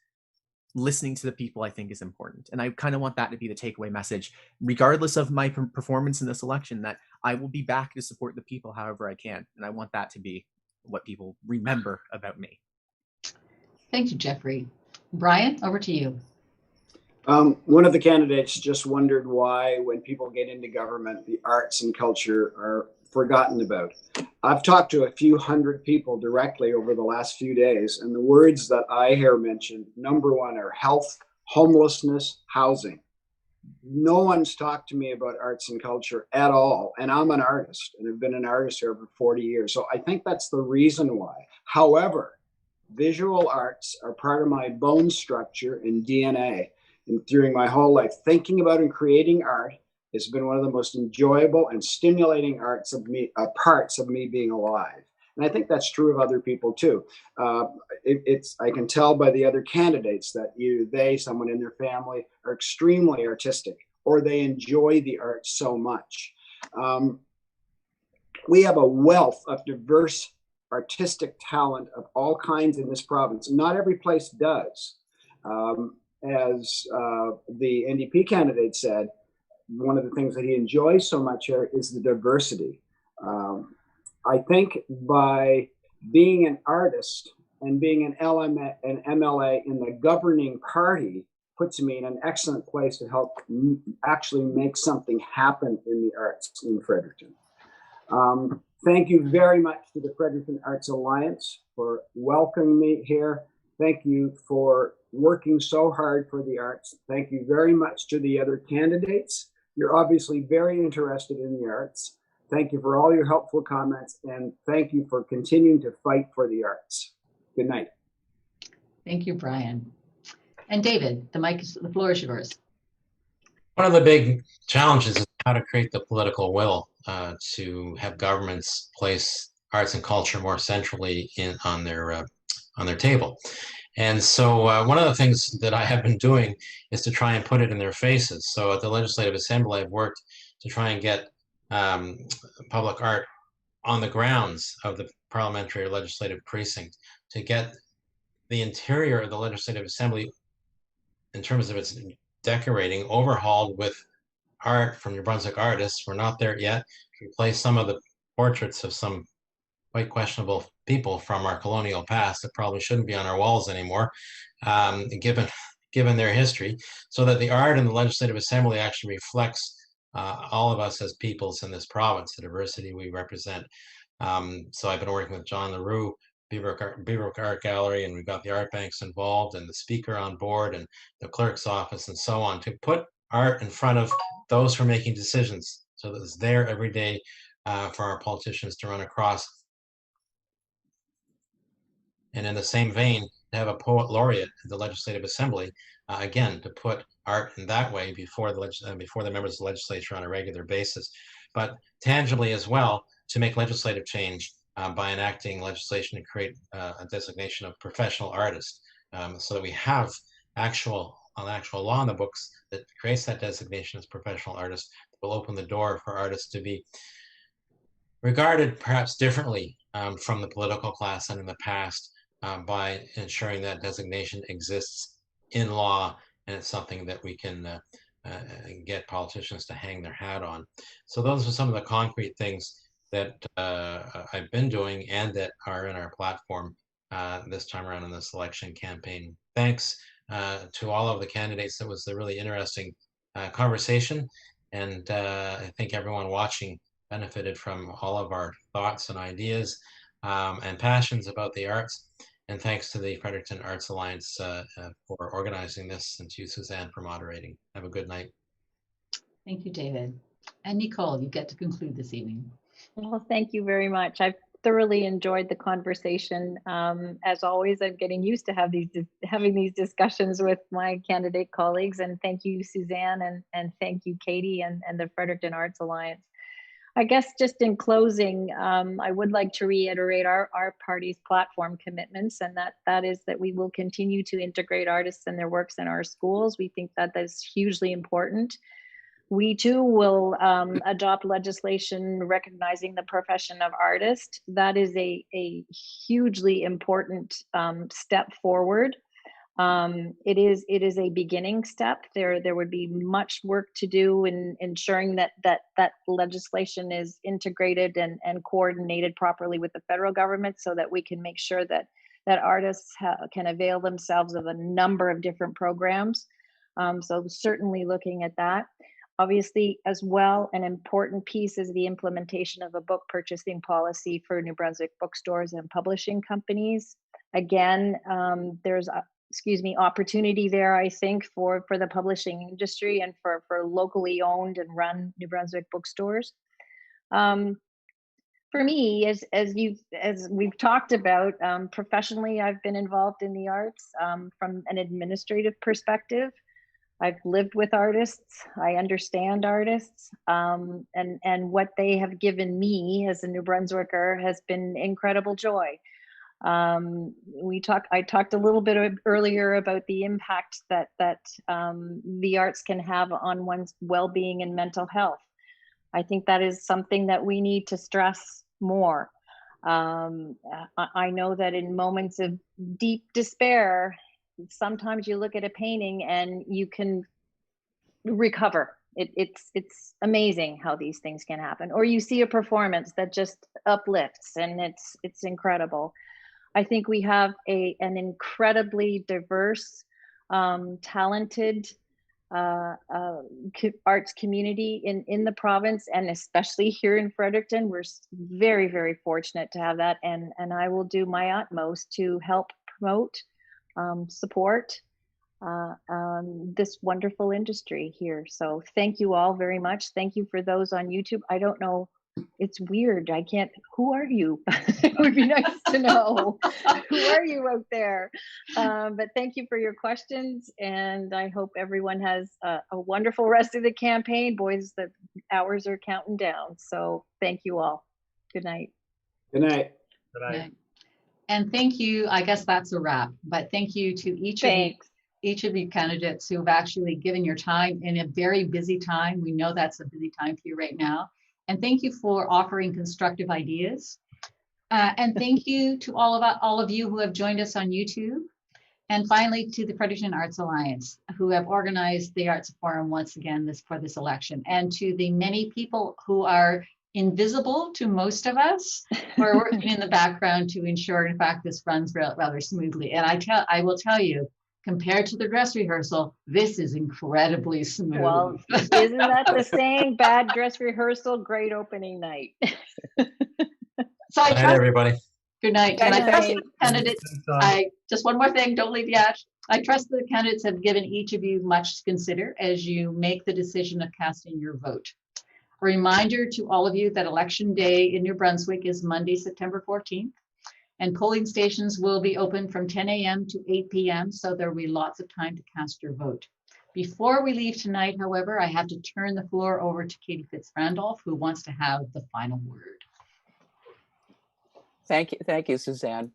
S9: listening to the people I think is important. And I kind of want that to be the takeaway message, regardless of my performance in this election, that I will be back to support the people however I can. And I want that to be what people remember about me.
S8: Thank you, Jeffrey. Brian, over to you.
S12: One of the candidates just wondered why, when people get into government, the arts and culture are forgotten about. I've talked to a few hundred people directly over the last few days, and the words that I hear mentioned, number one, are health, homelessness, housing. No one's talked to me about arts and culture at all. And I'm an artist and have been an artist here for 40 years. So I think that's the reason why. However, visual arts are part of my bone structure and DNA. And during my whole life, thinking about and creating art has been one of the most enjoyable and stimulating parts of me being alive. And I think that's true of other people too. I can tell by the other candidates that someone in their family are extremely artistic, or they enjoy the arts so much. We have a wealth of diverse artistic talent of all kinds in this province. Not every place does. As the NDP candidate said, one of the things that he enjoys so much here is the diversity. I think by being an artist and being an MLA in the governing party puts me in an excellent place to help actually make something happen in the arts in Fredericton. Thank you very much to the Fredericton Arts Alliance for welcoming me here. Thank you for working so hard for the arts. Thank you very much to the other candidates. You're obviously very interested in the arts. Thank you for all your helpful comments, and thank you for continuing to fight for the arts. Good night.
S8: Thank you, Brian. And David, the floor is yours.
S11: One of the big challenges is how to create the political will to have governments place arts and culture more centrally on their table. And so one of the things that I have been doing is to try and put it in their faces. So at the Legislative Assembly, I've worked to try and get public art on the grounds of the parliamentary or legislative precinct, to get the interior of the Legislative Assembly, in terms of its decorating, overhauled with art from New Brunswick artists. We're not there yet. Replace some of the portraits of some quite questionable people from our colonial past that probably shouldn't be on our walls anymore, given their history, so that the art in the Legislative Assembly actually reflects all of us as peoples in this province, the diversity we represent. So I've been working with John LaRue, Beaverbrook Art Gallery, and we've got the art banks involved and the speaker on board and the clerk's office and so on, to put art in front of those who are making decisions, so that it's there every day for our politicians to run across. And in the same vein, to have a poet laureate at the Legislative Assembly, again, to put art in that way before the members of the legislature on a regular basis, but tangibly as well, to make legislative change by enacting legislation to create a designation of professional artist, so that we have actual law in the books that creates that designation as professional artist, that will open the door for artists to be regarded perhaps differently from the political class and in the past, by ensuring that designation exists in law, and it's something that we can get politicians to hang their hat on. So those are some of the concrete things that I've been doing and that are in our platform this time around in this election campaign. Thanks to all of the candidates. That was a really interesting conversation, and I think everyone watching benefited from all of our thoughts and ideas and passions about the arts. And thanks to the Fredericton Arts Alliance for organizing this, and to you, Suzanne, for moderating. Have a good night.
S8: Thank you, David. And Nicole, you get to conclude this evening.
S10: Well, thank you very much. I've thoroughly enjoyed the conversation. As always, I'm getting used to having these discussions with my candidate colleagues. And thank you, Suzanne, and thank you, Katie, and the Fredericton Arts Alliance. I guess just in closing, I would like to reiterate our party's platform commitments, and that is that we will continue to integrate artists and their works in our schools. We think that is hugely important. We too will adopt legislation recognizing the profession of artist. That is a hugely important step forward. It is a beginning step. There would be much work to do in ensuring that legislation is integrated and coordinated properly with the federal government, so that we can make sure that artists can avail themselves of a number of different programs. So certainly looking at that. Obviously, as well, an important piece is the implementation of a book purchasing policy for New Brunswick bookstores and publishing companies. Again, there's opportunity there, I think, for the publishing industry and for locally owned and run New Brunswick bookstores. For me, as we've talked about, professionally, I've been involved in the arts from an administrative perspective. I've lived with artists. I understand artists, and what they have given me as a New Brunswicker has been incredible joy. I talked a little bit earlier about the impact that the arts can have on one's well-being and mental health. I think that is something that we need to stress more. I know that in moments of deep despair, sometimes you look at a painting and you can recover. It's amazing how these things can happen. Or you see a performance that just uplifts, and it's incredible. I think we have an incredibly diverse, talented arts community in the province, and especially here in Fredericton. We're very, very fortunate to have that, and I will do my utmost to help promote, support this wonderful industry here. So thank you all very much. Thank you for those on YouTube. I don't know, it's weird. I can't, who are you? It would be nice to know. Who are you out there? But thank you for your questions, and I hope everyone has a wonderful rest of the campaign. Boys, the hours are counting down. So thank you all. Good night.
S12: Good night.
S6: Good night.
S8: And thank you. I guess that's a wrap, but thank you to each of you candidates who have actually given your time in a very busy time. We know that's a busy time for you right now. And thank you for offering constructive ideas. And thank you to all of you who have joined us on YouTube. And finally, to the Fredericton Arts Alliance, who have organized the Arts Forum once again for this election, and to the many people who are invisible to most of us, who are working in the background to ensure, in fact, this runs rather smoothly. And I will tell you, compared to the dress rehearsal, this is incredibly smooth.
S10: Well, isn't that the saying? Bad dress rehearsal, great opening night.
S8: So I
S11: Good night,
S8: trust,
S11: everybody.
S8: good night.
S10: Good
S8: And I trust
S10: night.
S8: the candidates. Just one more thing, don't leave yet. I trust the candidates have given each of you much to consider as you make the decision of casting your vote. A reminder to all of you that Election Day in New Brunswick is Monday, September 14th, and polling stations will be open from 10 a.m. to 8 p.m., so there will be lots of time to cast your vote. Before we leave tonight, however, I have to turn the floor over to Katie Fitz-Randolph, who wants to have the final word.
S7: Thank you, Suzanne.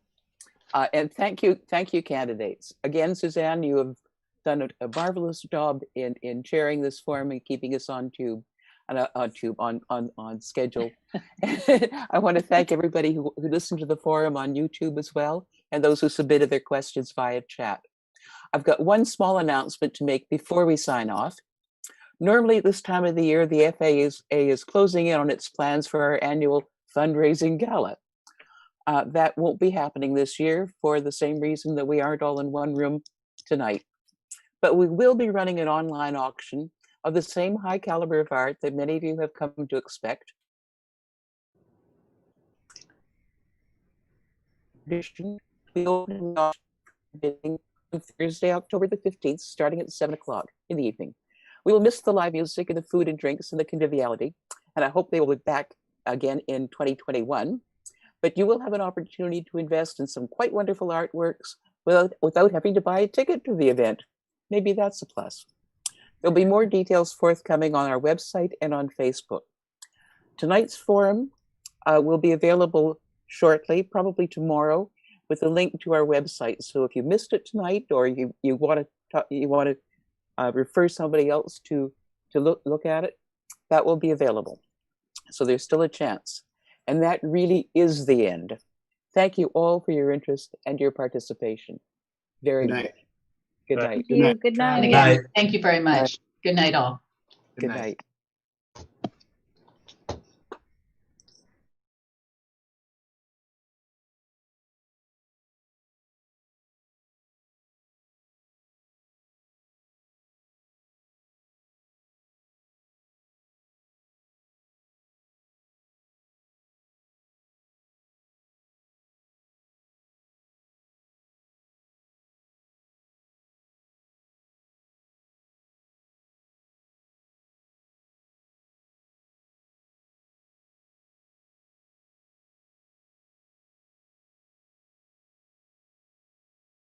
S7: And thank you, candidates. Again, Suzanne, you have done a marvelous job in chairing this forum and keeping us on schedule. I want to thank everybody who listened to the forum on YouTube as well, and those who submitted their questions via chat. I've got one small announcement to make before we sign off. Normally at this time of the year, the FAA is closing in on its plans for our annual fundraising gala. That won't be happening this year for the same reason that we aren't all in one room tonight. But we will be running an online auction of the same high caliber of art that many of you have come to expect. We open the auction on Thursday, October the 15th, starting at 7 o'clock in the evening. We will miss the live music and the food and drinks and the conviviality, and I hope they will be back again in 2021. But you will have an opportunity to invest in some quite wonderful artworks without having to buy a ticket to the event. Maybe that's a plus. There'll be more details forthcoming on our website and on Facebook. Tonight's forum will be available shortly, probably tomorrow, with a link to our website. So if you missed it tonight, or you want to refer somebody else to look at it, that will be available. So there's still a chance. And that really is the end. Thank you all for your interest and your participation. Very much. Good night.
S10: Good night.
S8: And again, thank you very much. Good night, all.
S7: Good night.